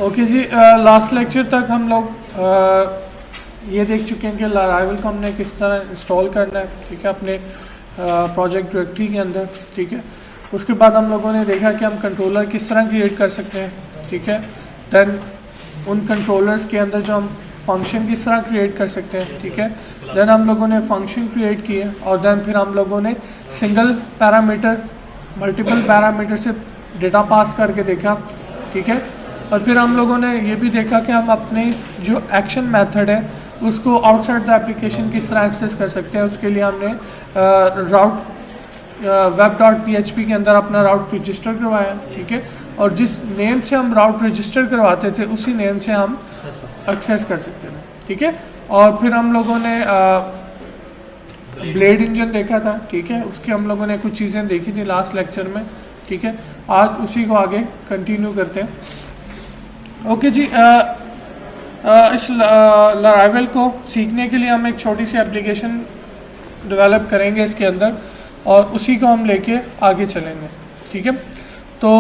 Okay जी, last lecture तक हम लोग ये देख चुके हैं कि लाराइवल को हमने किस तरह इंस्टॉल करना है, ठीक है, अपने प्रोजेक्ट डायरेक्टरी के अंदर, ठीक है। उसके बाद हम लोगों ने देखा कि हम कंट्रोलर किस तरह क्रिएट कर सकते हैं, ठीक है। देन उन कंट्रोलर्स के अंदर जो हम फंक्शन किस तरह क्रिएट कर सकते हैं, ठीक है। देन हम लोगों ने फंक्शन क्रिएट किए और देन फिर हम लोगों ने सिंगल पैरामीटर मल्टीपल पैरामीटर से डेटा पास करके देखा, ठीक है। और फिर हम लोगों ने ये भी देखा कि हम अपने जो एक्शन मेथड है उसको आउटसाइड द एप्लीकेशन किस तरह एक्सेस कर सकते हैं। उसके लिए हमने राउट web.php के अंदर अपना राउट रजिस्टर करवाया, ठीक है। और जिस नेम से हम राउट रजिस्टर करवाते थे उसी नेम से हम एक्सेस कर सकते थे, ठीक है। और फिर हम लोगों ने ब्लेड इंजन देखा था, ठीक है। उसके हम लोगों ने कुछ चीज़ें देखी थी लास्ट लेक्चर में, ठीक है। आज उसी को आगे कंटिन्यू करते हैं। ओके जी, इस लाराइवल को सीखने के लिए हम एक छोटी सी एप्लीकेशन डेवलप करेंगे इसके अंदर और उसी को हम लेके आगे चलेंगे, ठीक है। तो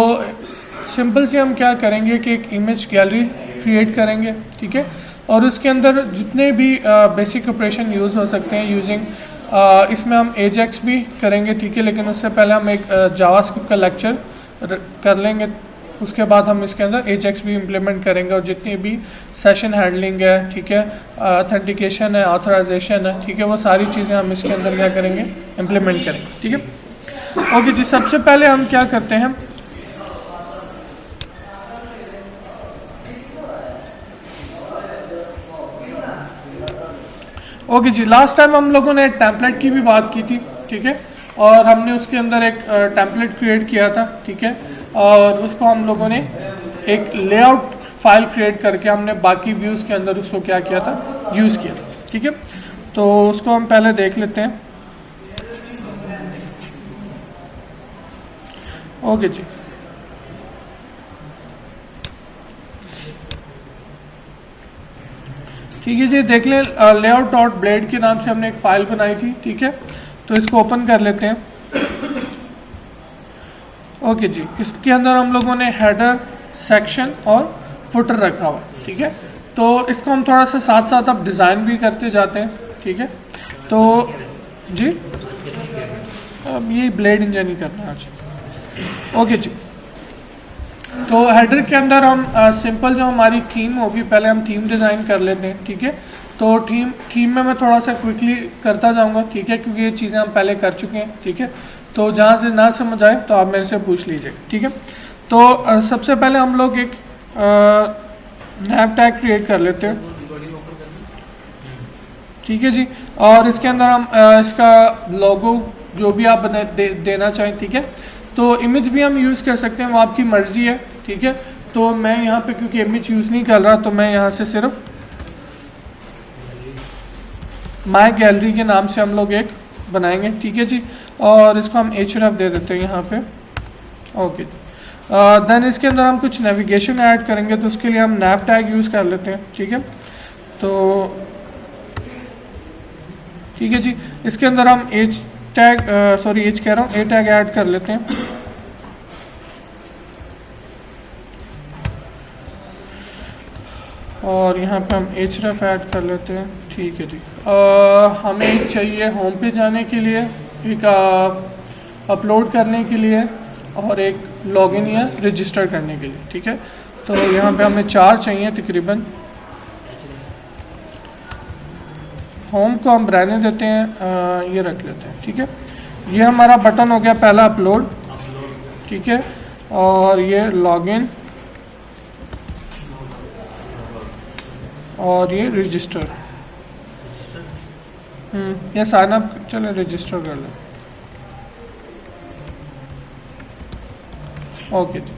सिंपल से हम क्या करेंगे कि एक इमेज गैलरी क्रिएट करेंगे, ठीक है। और उसके अंदर जितने भी बेसिक ऑपरेशन यूज़ हो सकते हैं यूजिंग इसमें हम एजेक्स भी करेंगे, ठीक है। लेकिन उससे पहले हम एक जावास्क्रिप्ट का लेक्चर कर लेंगे, उसके बाद हम इसके अंदर एजेक्स भी इम्प्लीमेंट करेंगे और जितनी भी सेशन हैंडलिंग है, ठीक है, ऑथेंटिकेशन है, ऑथराइजेशन है, ठीक है, वो सारी चीज़ें हम इसके अंदर क्या करेंगे, इम्प्लीमेंट करेंगे, ठीक है। ओके जी, सबसे पहले हम क्या करते हैं, ओके जी, लास्ट टाइम हम लोगों ने टेम्पलेट की भी बात की थी, ठीक है। और हमने उसके अंदर एक टेम्पलेट क्रिएट किया था, ठीक है। और उसको हम लोगों ने एक लेआउट फाइल क्रिएट करके हमने बाकी व्यूज़ के अंदर उसको क्या किया था, यूज़ किया था, ठीक है। तो उसको हम पहले देख लेते हैं। ओके जी, ठीक है जी, देख लें लेआउट डॉट ब्लेड के नाम से हमने एक फाइल बनाई थी, ठीक है। तो इसको ओपन कर लेते हैं। ओके जी, इसके अंदर हम लोगों ने हेडर, सेक्शन और फुटर रखा हुआ, ठीक है। तो इसको हम थोड़ा सा साथ साथ अब डिज़ाइन भी करते जाते हैं, ठीक है। तो जी अब ये ब्लेड इंजन ही करना है आज। ओके जी, तो हेडर के अंदर हम सिंपल जो हमारी थीम होगी, पहले हम थीम डिज़ाइन कर लेते हैं, ठीक है। तो थीम में मैं थोड़ा सा क्विकली करता जाऊंगा, ठीक है, क्योंकि ये चीज़ें हम पहले कर चुके हैं, ठीक है। तो जहाँ से ना समझ आए तो आप मेरे से पूछ लीजिए, ठीक है। तो सबसे पहले हम लोग एक नैव टैग क्रिएट कर लेते हैं, ठीक है जी। और इसके अंदर हम इसका लोगो जो भी आप देना चाहें, ठीक है। तो इमेज भी हम यूज़ कर सकते हैं, वो आपकी मर्जी है, ठीक है। तो मैं यहाँ पे क्योंकि इमेज यूज़ नहीं कर रहा तो मैं यहाँ से सिर्फ माय गैलरी के नाम से हम लोग एक बनाएंगे, ठीक है जी। और इसको हम href दे देते हैं यहाँ पे। ओके, देन इसके अंदर हम कुछ नेविगेशन ऐड करेंगे, तो उसके लिए हम nav टैग यूज़ कर लेते हैं, ठीक है। तो ठीक है जी, इसके अंदर हम a टैग ऐड कर लेते हैं। और यहाँ पे हम href ऐड कर लेते हैं, ठीक है जी। हमें चाहिए होम पे जाने के लिए, एक अपलोड करने के लिए और एक लॉगिन या रजिस्टर करने के लिए, ठीक है। तो यहाँ पे हमें 4 चाहिए तकरीबन। होम को हम रहने देते हैं, ये रख लेते हैं, ठीक है। ये हमारा बटन हो गया पहला अपलोड, ठीक है। और ये लॉगिन और ये रजिस्टर, या साइन अप, चलो रजिस्टर कर लें। ओके जी,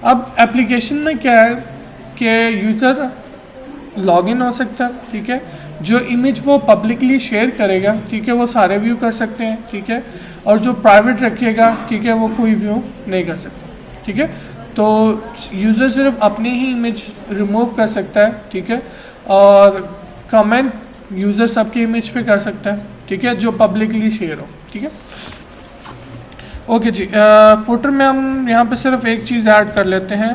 अब एप्लीकेशन में क्या है कि यूज़र लॉगिन हो सकता है, ठीक है। जो इमेज वो पब्लिकली शेयर करेगा, ठीक है, वो सारे व्यू कर सकते हैं, ठीक है। और जो प्राइवेट रखेगा, ठीक है, वो कोई व्यू नहीं कर सकता, ठीक है। तो यूज़र सिर्फ अपनी ही इमेज रिमूव कर सकता है, ठीक है। और कमेंट यूज़र सबकी इमेज पे कर सकता है, ठीक है, जो पब्लिकली शेयर हो, ठीक है। ओके जी, फुटर में हम यहाँ पे सिर्फ एक चीज़ ऐड कर लेते हैं,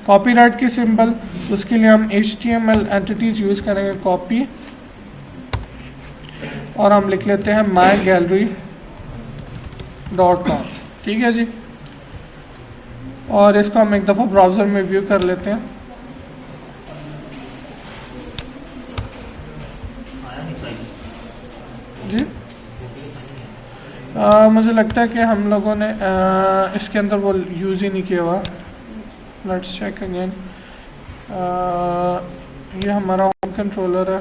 कॉपीराइट की सिंबल, उसके लिए हम HTML एंटिटीज यूज करेंगे, कॉपी, और हम लिख लेते हैं mygallery.com। ठीक है जी, और इसको हम एक दफ़ा ब्राउज़र में व्यू कर लेते हैं। जी मुझे लगता है कि हम लोगों ने इसके अंदर वो यूज़ ही नहीं किया हुआ। Let's check again. ये हमारा होम कंट्रोलर है।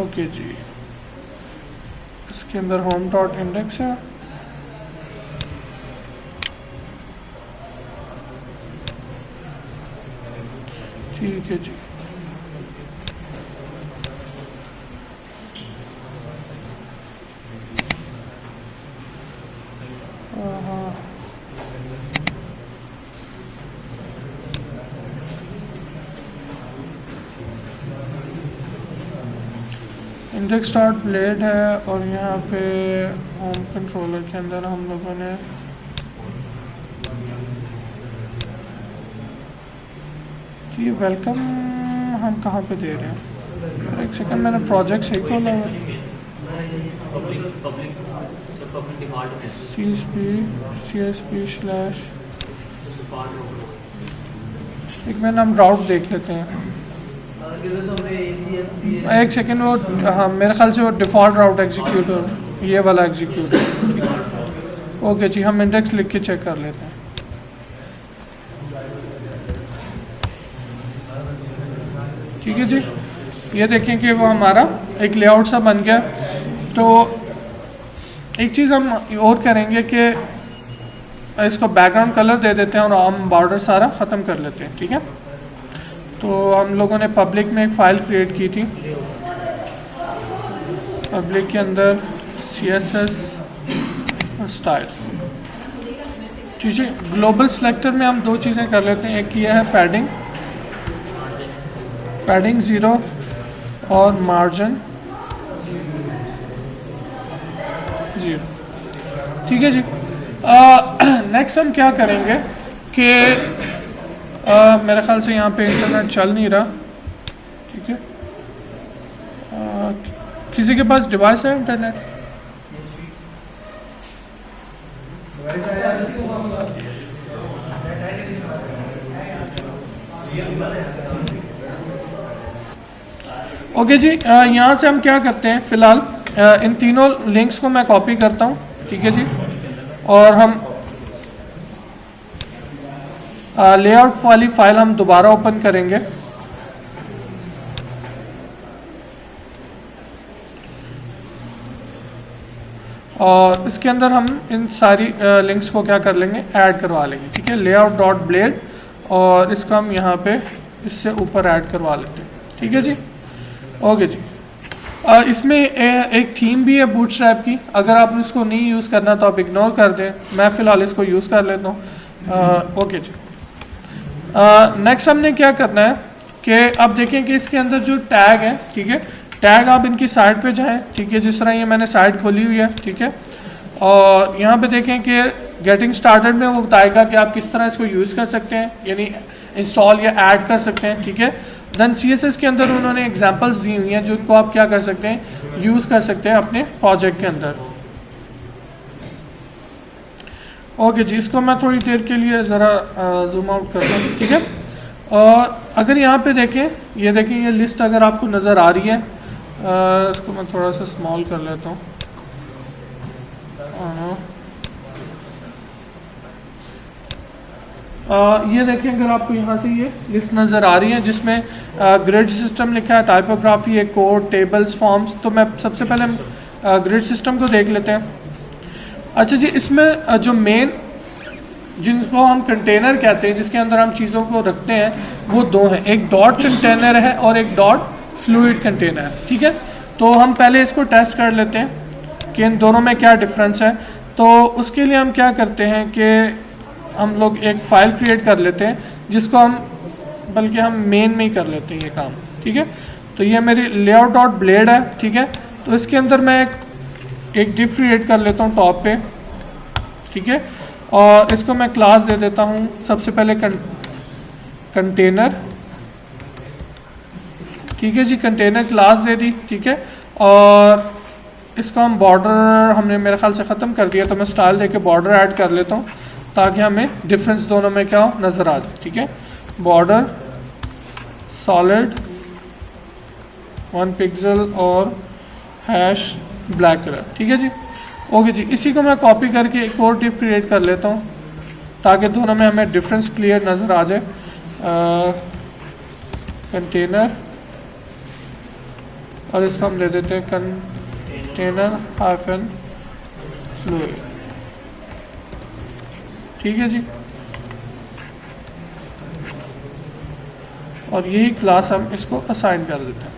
ओके जी, इसके अंदर होम डॉट इंडेक्स है। ठीक है जी, इंडेक्स डॉट ब्लेड है, और यहाँ पे होम कंट्रोलर के अंदर हम लोगों ने ये वेलकम हम कहाँ पे दे रहे हैं? एक सेकंड, मैंने प्रोजेक्ट सही खोला हुआ है। CSP/, एक मिनट हम राउट देख लेते हैं। एक सेकंड, वो हाँ मेरे ख्याल से वो डिफ़ॉल्ट राउट एग्जीक्यूट हो, ये वाला एग्जीक्यूट है। ओके जी, हम इंडेक्स लिख के चेक कर लेते हैं। ठीक है जी, ये देखें कि वो हमारा एक लेआउट सा बन गया। तो एक चीज़ हम और करेंगे कि इसको बैकग्राउंड कलर दे देते हैं और हम बॉर्डर सारा ख़त्म कर लेते हैं। ठीक है, तो हम लोगों ने पब्लिक में एक फ़ाइल क्रिएट की थी। पब्लिक के अंदर CSS स्टाइल। ठीक है, ग्लोबल सिलेक्टर में हम दो चीज़ें कर लेते हैं। एक ये है पैडिंग 0 और मार्जिन 0। ठीक है जी, नेक्स्ट हम क्या करेंगे कि मेरे ख्याल से यहाँ पे इंटरनेट चल नहीं रहा। ठीक है, किसी के पास डिवाइस है इंटरनेट? ओके जी, यहाँ से हम क्या करते हैं, फिलहाल इन तीनों लिंक्स को मैं कॉपी करता हूँ। ठीक है जी, और हम लेआउट वाली फाइल हम दोबारा ओपन करेंगे। और इसके अंदर हम इन सारी लिंक्स को क्या कर लेंगे, ऐड करवा लेंगे। ठीक है, लेआउट डॉट ब्लेड, और इसको हम यहाँ पे इससे ऊपर ऐड करवा लेते हैं। ठीक है जी, ओके जी। इसमें एक थीम भी है बूटस्ट्रैप की। अगर आप इसको नहीं यूज़ करना तो आप इग्नोर कर दें, मैं फ़िलहाल इसको यूज़ कर लेता हूँ। ओके जी, नेक्स्ट हमने क्या करना है कि अब देखें कि इसके अंदर जो टैग है, ठीक है, टैग आप इनकी साइड पे जाएं। ठीक है, जिस तरह ये मैंने साइड खोली हुई है। ठीक है, और यहाँ पे देखें कि गेटिंग स्टार्टेड में वो बताएगा कि आप किस तरह इसको यूज़ कर सकते हैं, यानी इंस्टॉल या ऐड कर सकते हैं। ठीक है, देन CSS के अंदर उन्होंने एग्जांपल्स दी हुई हैं जिनको आप क्या कर सकते हैं, यूज़ कर सकते हैं अपने प्रोजेक्ट के अंदर। ओके जी, इसको मैं थोड़ी देर के लिए ज़रा जूम आउट करता हूँ। ठीक है, और अगर यहाँ पे देखें, ये देखें, ये लिस्ट अगर आपको नज़र आ रही है, इसको मैं थोड़ा सा स्मॉल कर लेता हूँ। ये देखें, अगर आपको यहाँ से ये लिस्ट नज़र आ रही है जिसमें ग्रिड सिस्टम लिखा है, टाइपोग्राफी है, कोड, टेबल्स, फॉर्म्स। तो मैं सबसे पहले हम ग्रिड सिस्टम को देख लेते हैं। अच्छा जी, इसमें जो मेन, जिनको हम कंटेनर कहते हैं, जिसके अंदर हम चीज़ों को रखते हैं, वो दो हैं। एक डॉट कंटेनर है और एक डॉट फ्लूइड कंटेनर है। ठीक है, तो हम पहले इसको टेस्ट कर लेते हैं कि इन दोनों में क्या डिफरेंस है। तो उसके लिए हम क्या करते हैं कि हम लोग एक फ़ाइल क्रिएट कर लेते हैं जिसको हम, बल्कि हम मेन में ही कर लेते हैं ये काम। ठीक है, तो ये मेरी लेआउट डॉट ब्लेड है। ठीक है, तो इसके अंदर मैं एक डिफ क्रिएट कर लेता हूँ टॉप पे। ठीक है। और इसको मैं क्लास दे देता हूं सबसे पहले कंटेनर, ठीक है जी, कंटेनर क्लास दे दी, ठीक है। और इसको हम बॉर्डर हमने मेरे ख्याल से ख़त्म कर दिया, तो मैं स्टाइल देके बॉर्डर ऐड कर लेता हूँ ताकि हमें डिफरेंस दोनों में क्या हो नज़र आ जाए, ठीक है। बॉर्डर सॉलिड 1 पिक्सल और हैश ब्लैक कलर, ठीक है जी। ओके जी, इसी को मैं कॉपी करके एक और डिव क्रिएट कर लेता हूँ ताकि दोनों में हमें डिफरेंस क्लियर नज़र आ जाए। कंटेनर और इसको हम ले देते हैं कंटेनर हाइफन फ्लूइड, ठीक है जी। और यही क्लास हम इसको असाइन कर देते हैं,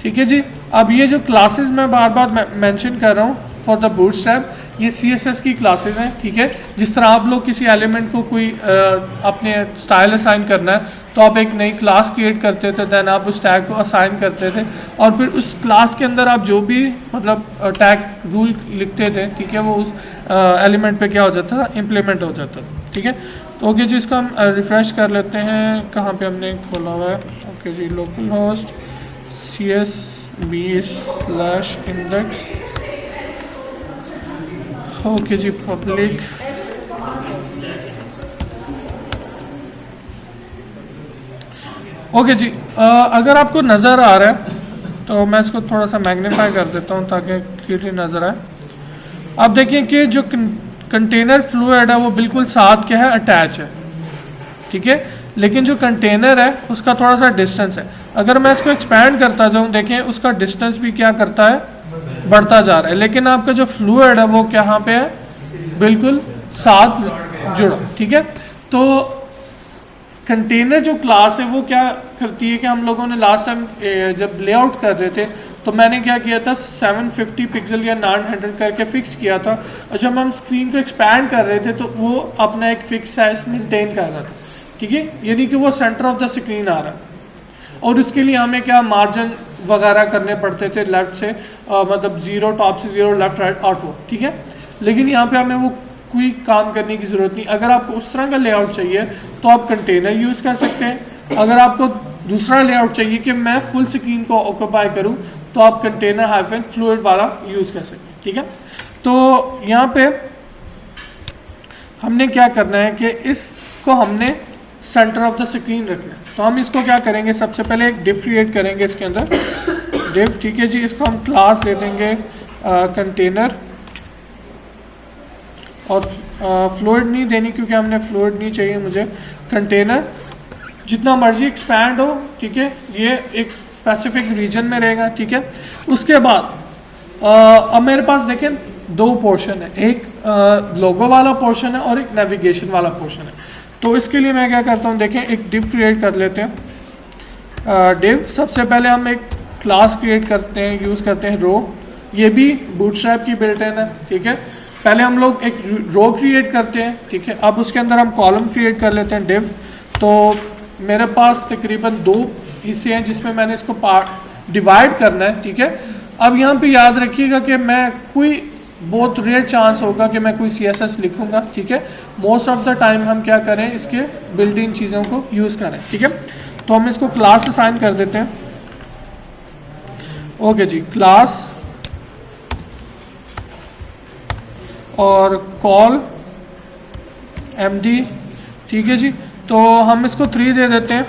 ठीक है जी। अब ये जो क्लासेस मैं बार बार मेंशन कर रहा हूँ फॉर द बूटस्ट्रैप, ये CSS की क्लासेस हैं, ठीक है। जिस तरह आप लोग किसी एलिमेंट को कोई अपने स्टाइल असाइन करना है तो आप एक नई क्लास क्रिएट करते थे, देन आप उस टैग को असाइन करते थे और फिर उस क्लास के अंदर आप जो भी मतलब टैग रूल लिखते थे, ठीक है, वो उस एलिमेंट पे क्या हो जाता था, इम्प्लीमेंट हो जाता था, ठीक है। तो ओके जी, इसको हम रिफ्रेश कर लेते हैं, कहाँ पे हमने खोला हुआ है। ओके जी, लोकल होस्ट CSV/index, ओके जी, पब्लिक ओके जी। अगर आपको नज़र आ रहा है तो मैं इसको थोड़ा सा मैग्नीफाई कर देता हूँ ताकि क्लियरली नज़र आए। आप देखिए कि जो कंटेनर फ्लूइड है वो बिल्कुल साथ क्या है, अटैच है, ठीक है। लेकिन जो कंटेनर है उसका थोड़ा सा डिस्टेंस है। अगर मैं इसको एक्सपैंड करता जाऊँ, देखें उसका डिस्टेंस भी क्या करता है, बढ़ता जा रहा है। लेकिन आपका जो फ्लूइड है वो क्या पे है, बिल्कुल साथ जुड़ा, ठीक है। तो कंटेनर जो क्लास है वो क्या करती है कि हम लोगों ने लास्ट टाइम जब लेआउट कर रहे थे तो मैंने क्या किया था, 750 पिक्सल या 900 करके फिक्स किया था। और जब हम स्क्रीन को एक्सपैंड कर रहे थे तो वो अपना एक फिक्स साइज मेंटेन कर रहा था, ठीक है। यानी कि वो सेंटर ऑफ द स्क्रीन आ रहा है और उसके लिए हमें क्या मार्जिन वगैरह करने पड़ते थे लेफ्ट से, मतलब 0 टॉप से 0 लेफ्ट राइट ऑटो, ठीक है। लेकिन यहाँ पे हमें वो कोई काम करने की जरूरत नहीं। अगर आपको उस तरह का लेआउट चाहिए तो आप कंटेनर यूज कर सकते हैं। अगर आपको दूसरा लेआउट चाहिए कि मैं फुल स्क्रीन को ऑक्यूपाई करूं तो आप कंटेनर हाइफन फ्लूइड वाला यूज कर सकते हैं, ठीक है। तो यहाँ पे हमने क्या करना है कि इसको हमने सेंटर ऑफ द स्क्रीन रखना है। तो हम इसको क्या करेंगे, सबसे पहले एक डिव क्रिएट करेंगे इसके अंदर, डिव, ठीक है जी। इसको हम क्लास दे देंगे कंटेनर और फ्लूइड नहीं देनी क्योंकि हमने फ्लूइड नहीं चाहिए मुझे। कंटेनर जितना मर्जी एक्सपैंड हो, ठीक है, ये एक स्पेसिफिक रीजन में रहेगा, ठीक है। उसके बाद अब मेरे पास देखें 2 पोर्शन है, एक लोगो वाला पोर्शन है और एक नेविगेशन वाला पोर्शन है। तो इसके लिए मैं क्या करता हूँ, देखें एक डिव क्रिएट कर लेते हैं। डिव सबसे पहले हम एक क्लास क्रिएट करते हैं, यूज करते हैं रो, ये भी बूटस्ट्रैप की बिल्ट इन है, ठीक है। पहले हम लोग एक रो क्रिएट करते हैं, ठीक है। अब उसके अंदर हम कॉलम क्रिएट कर लेते हैं डिव। तो मेरे पास तकरीबन 2 हिस्से हैं जिसमें मैंने इसको पार्ट डिवाइड करना है, ठीक है। अब यहाँ पे याद रखिएगा कि मैं कोई बहुत रेयर चांस होगा कि मैं कोई CSS लिखूंगा, ठीक है। मोस्ट ऑफ द टाइम हम क्या करें, इसके बिल्ट इन चीज़ों को यूज़ करें, ठीक है। तो हम इसको क्लास असाइन कर देते हैं। ओके जी, क्लास और कॉल MD, ठीक है जी। तो हम इसको 3 दे देते हैं।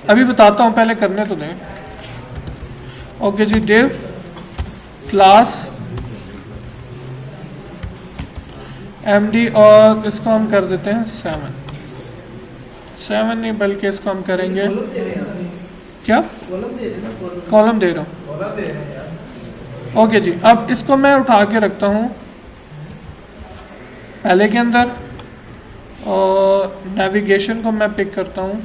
अभी बताता हूं, पहले करने तो दें। ओके जी, डिव क्लास MD और इसको हम कर देते हैं 7 नहीं बल्कि इसको हम करेंगे क्या, कॉलम दे रहा हूं। ओके जी, अब इसको मैं उठा के रखता हूं पहले के अंदर और नेविगेशन को मैं पिक करता हूं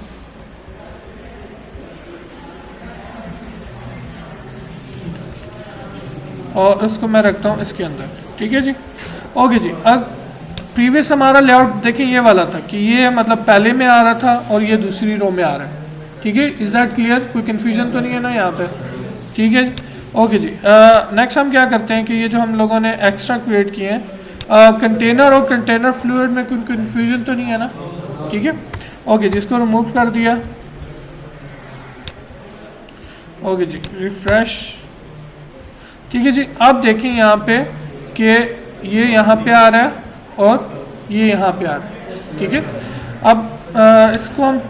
और इसको मैं रखता हूं इसके अंदर, ठीक है जी। ओके जी, अब प्रीवियस हमारा लेआउट देखिए ये वाला था कि ये मतलब पहले में आ रहा था और ये दूसरी रो में आ रहा है, ठीक है। इज दैट क्लियर, कोई कंफ्यूजन तो नहीं है ना यहाँ पे, ठीक है। ओके जी, नेक्स्ट हम क्या करते हैं कि ये जो हम लोगों ने एक्स्ट्रा क्रिएट किए हैं, कंटेनर और कंटेनर फ्लूइड में कोई कंफ्यूजन तो नहीं है ना? ठीक है, ओके जी, इसको रिमूव कर दिया। ओके जी, रिफ्रेश। ठीक है जी, अब देखें यहाँ पे कि ये यहाँ पे आ रहा है और ये यहाँ पे आ रहा है। ठीक है, अब इसको हम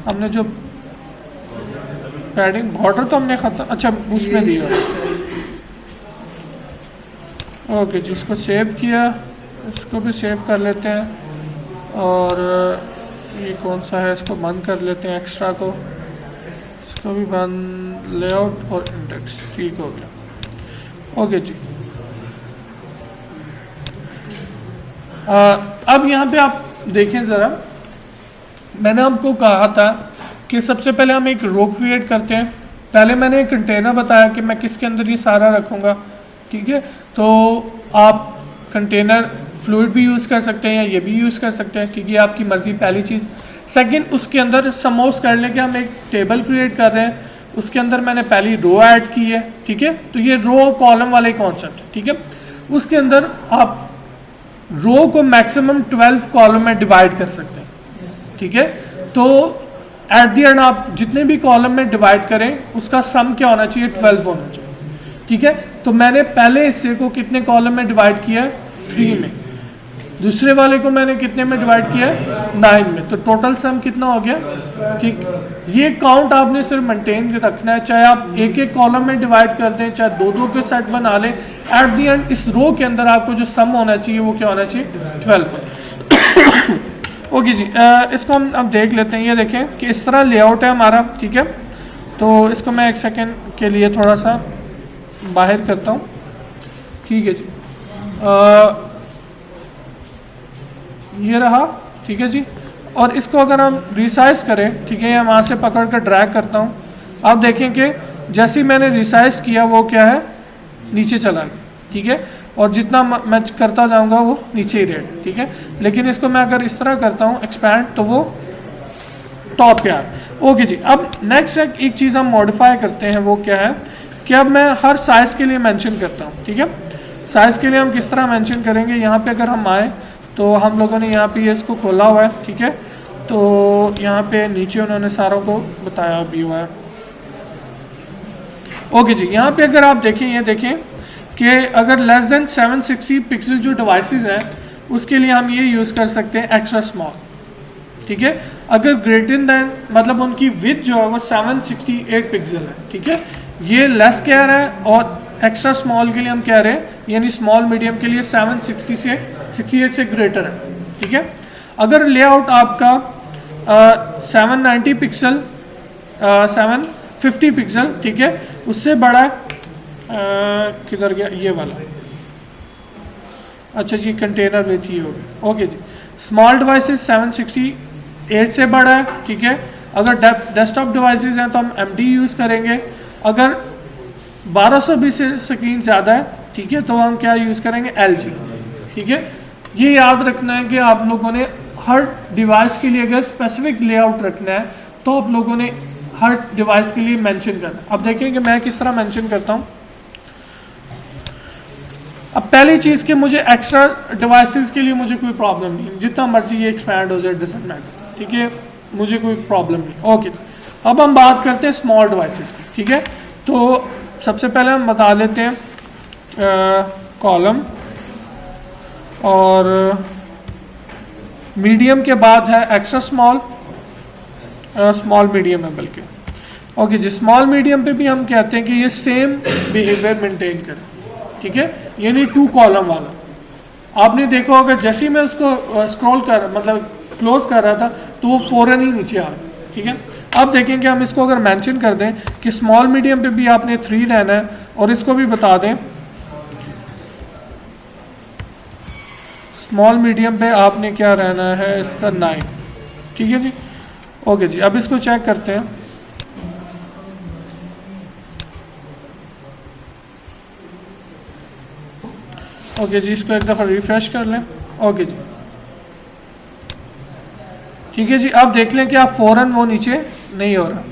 हमने जो पैडिंग बॉर्डर तो हमने खत्म, अच्छा उसमें दिया। ओके जी, इसको सेव किया, इसको भी सेव कर लेते हैं और ये कौन सा है, इसको बंद कर लेते हैं, एक्स्ट्रा को इसको भी बंद, लेआउट और इंडेक्स। ठीक हो गया। ओके जी, अब यहाँ पे आप देखें ज़रा, मैंने आपको कहा था कि सबसे पहले हम एक रो क्रिएट करते हैं। पहले मैंने एक कंटेनर बताया कि मैं किसके अंदर ये सारा रखूँगा। ठीक है, तो आप कंटेनर फ्लूइड भी यूज़ कर सकते हैं या ये भी यूज़ कर सकते हैं। ठीक है, आपकी मर्ज़ी, पहली चीज़। सेकंड, उसके अंदर सपोज कर लें कि हम एक टेबल क्रिएट कर रहे हैं, उसके अंदर मैंने पहली रो ऐड की है। ठीक है, तो ये रो कॉलम वाले कॉन्सेप्ट। ठीक है, उसके अंदर आप रो को मैक्सिमम 12 कॉलम में डिवाइड कर सकते हैं। ठीक है, तो एट द एंड आप जितने भी कॉलम में डिवाइड करें उसका सम क्या होना चाहिए, 12 होना चाहिए। ठीक है, तो मैंने पहले हिस्से को कितने कॉलम में डिवाइड किया, 3 में। दूसरे वाले को मैंने कितने में डिवाइड किया, 9 में। तो टोटल सम कितना हो गया। ठीक, ये काउंट आपने सिर्फ मेंटेन रखना है, चाहे आप एक एक कॉलम में डिवाइड कर दें, चाहे दो दो के सेट बना लें। एट द एंड इस रो के अंदर आपको जो सम होना चाहिए वो क्या होना चाहिए, 12। ओके जी, इसको हम अब देख लेते हैं। ये देखें कि इस तरह लेआउट है हमारा। ठीक है, तो इसको मैं एक सेकेंड के लिए थोड़ा सा बाहर करता हूँ। ठीक है जी, ये रहा। ठीक है जी, और इसको अगर हम रिसाइज करें, ठीक है, या वहाँ से पकड़ कर ड्रैग करता हूँ, आप देखें कि जैसे ही मैंने रिसाइज किया वो क्या है, नीचे चला गया। ठीक है, और जितना मैं करता जाऊंगा वो नीचे ही रहेगा। ठीक है, लेकिन इसको मैं अगर इस तरह करता हूँ एक्सपैंड, तो वो टॉप पे आ। ओके जी, अब नेक्स्ट एक चीज़ हम मॉडिफाई करते हैं, वो क्या है कि अब मैं हर साइज के लिए मेंशन करता हूँ। ठीक है, साइज के लिए हम किस तरह मेंशन करेंगे, यहाँ पे अगर हम आए तो हम लोगों ने यहाँ पे इसको खोला हुआ है। ठीक है, तो यहाँ पे नीचे उन्होंने सारों को बताया भी हुआ है। ओके जी, यहाँ पे अगर आप देखें, ये देखें कि अगर लेस देन 760 पिक्सल जो डिवाइसेस हैं उसके लिए हम ये यूज़ कर सकते हैं एक्स्ट्रा स्मॉल। ठीक है, अगर ग्रेटर देन मतलब उनकी विड्थ जो है वो 768 पिक्सल है। ठीक है, ये लेस कह रहा है और एक्स्ट्रा स्मॉल के लिए हम कह रहे हैं, यानी स्मॉल मीडियम के लिए 760 से 68 से ग्रेटर है। ठीक है, अगर लेआउट आपका 790 पिक्सल 750 पिक्सल, ठीक है, उससे बड़ा किधर गया ये वाला, अच्छा जी, कंटेनर विथ ये हो गया। ओके जी, स्मॉल डिवाइसेस 768 से बड़ा है। ठीक है, अगर डेस्कटॉप डिवाइसेस हैं तो हम MD यूज़ करेंगे। अगर 1220 स्क्रीन ज़्यादा है, ठीक है, तो हम क्या यूज़ करेंगे, LG। ठीक है, ये याद रखना है कि आप लोगों ने हर डिवाइस के लिए अगर स्पेसिफिक लेआउट रखना है तो आप लोगों ने हर डिवाइस के लिए मेंशन करना है। अब देखें कि मैं किस तरह मेंशन करता हूँ। अब पहली चीज़ कि मुझे एक्स्ट्रा डिवाइसेस के लिए मुझे कोई प्रॉब्लम नहीं, जितना मर्जी ये एक्सपैंड हो जाए, डजंट मैटर। ठीक है, मुझे कोई प्रॉब्लम नहीं। ओके, अब हम बात करते हैं स्मॉल डिवाइसेस की। ठीक है, तो सबसे पहले हम बता लेते हैं कॉलम, और मीडियम के बाद है एक्स्ट्रा स्मॉल, स्मॉल मीडियम है बल्कि। ओके जी, स्मॉल मीडियम पे भी हम कहते हैं कि ये सेम बिहेवियर मेंटेन करें। ठीक है, यानी 2 कॉलम वाला। आपने देखा होगा जैसे ही मैं उसको स्क्रॉल कर मतलब क्लोज कर रहा था तो वो फौरन ही नीचे आ गया। ठीक है, अब देखें कि हम इसको अगर मेंशन कर दें कि स्मॉल मीडियम पे भी आपने 3 रहना है, और इसको भी बता दें स्मॉल मीडियम पे आपने क्या रहना है, इसका 9। ठीक है जी, ओके जी, अब इसको चेक करते हैं। ओके जी, इसको एक दफ़ा रिफ्रेश कर लें। ओके जी, ठीक है जी, अब देख लें कि आप फौरन वो नीचे नहीं हो रहा।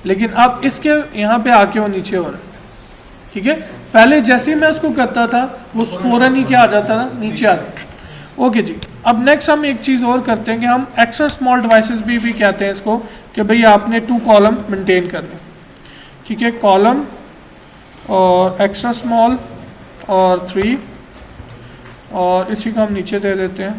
लेकिन अब इसके यहाँ पे आके वो नीचे हो रहा है। ठीक है, पहले जैसे ही मैं उसको करता था वो फौरन ही क्या आ जाता था, नीचे आ जाता। ओके जी, अब नेक्स्ट हम एक चीज और करते हैं कि हम एक्स्ट्रा स्मॉल डिवाइसेस भी कहते हैं इसको, कि भाई आपने 2 कॉलम मेंटेन करने। ठीक है, कॉलम और एक्स्ट्रा स्मॉल और 3, और इसी को हम नीचे दे देते हैं।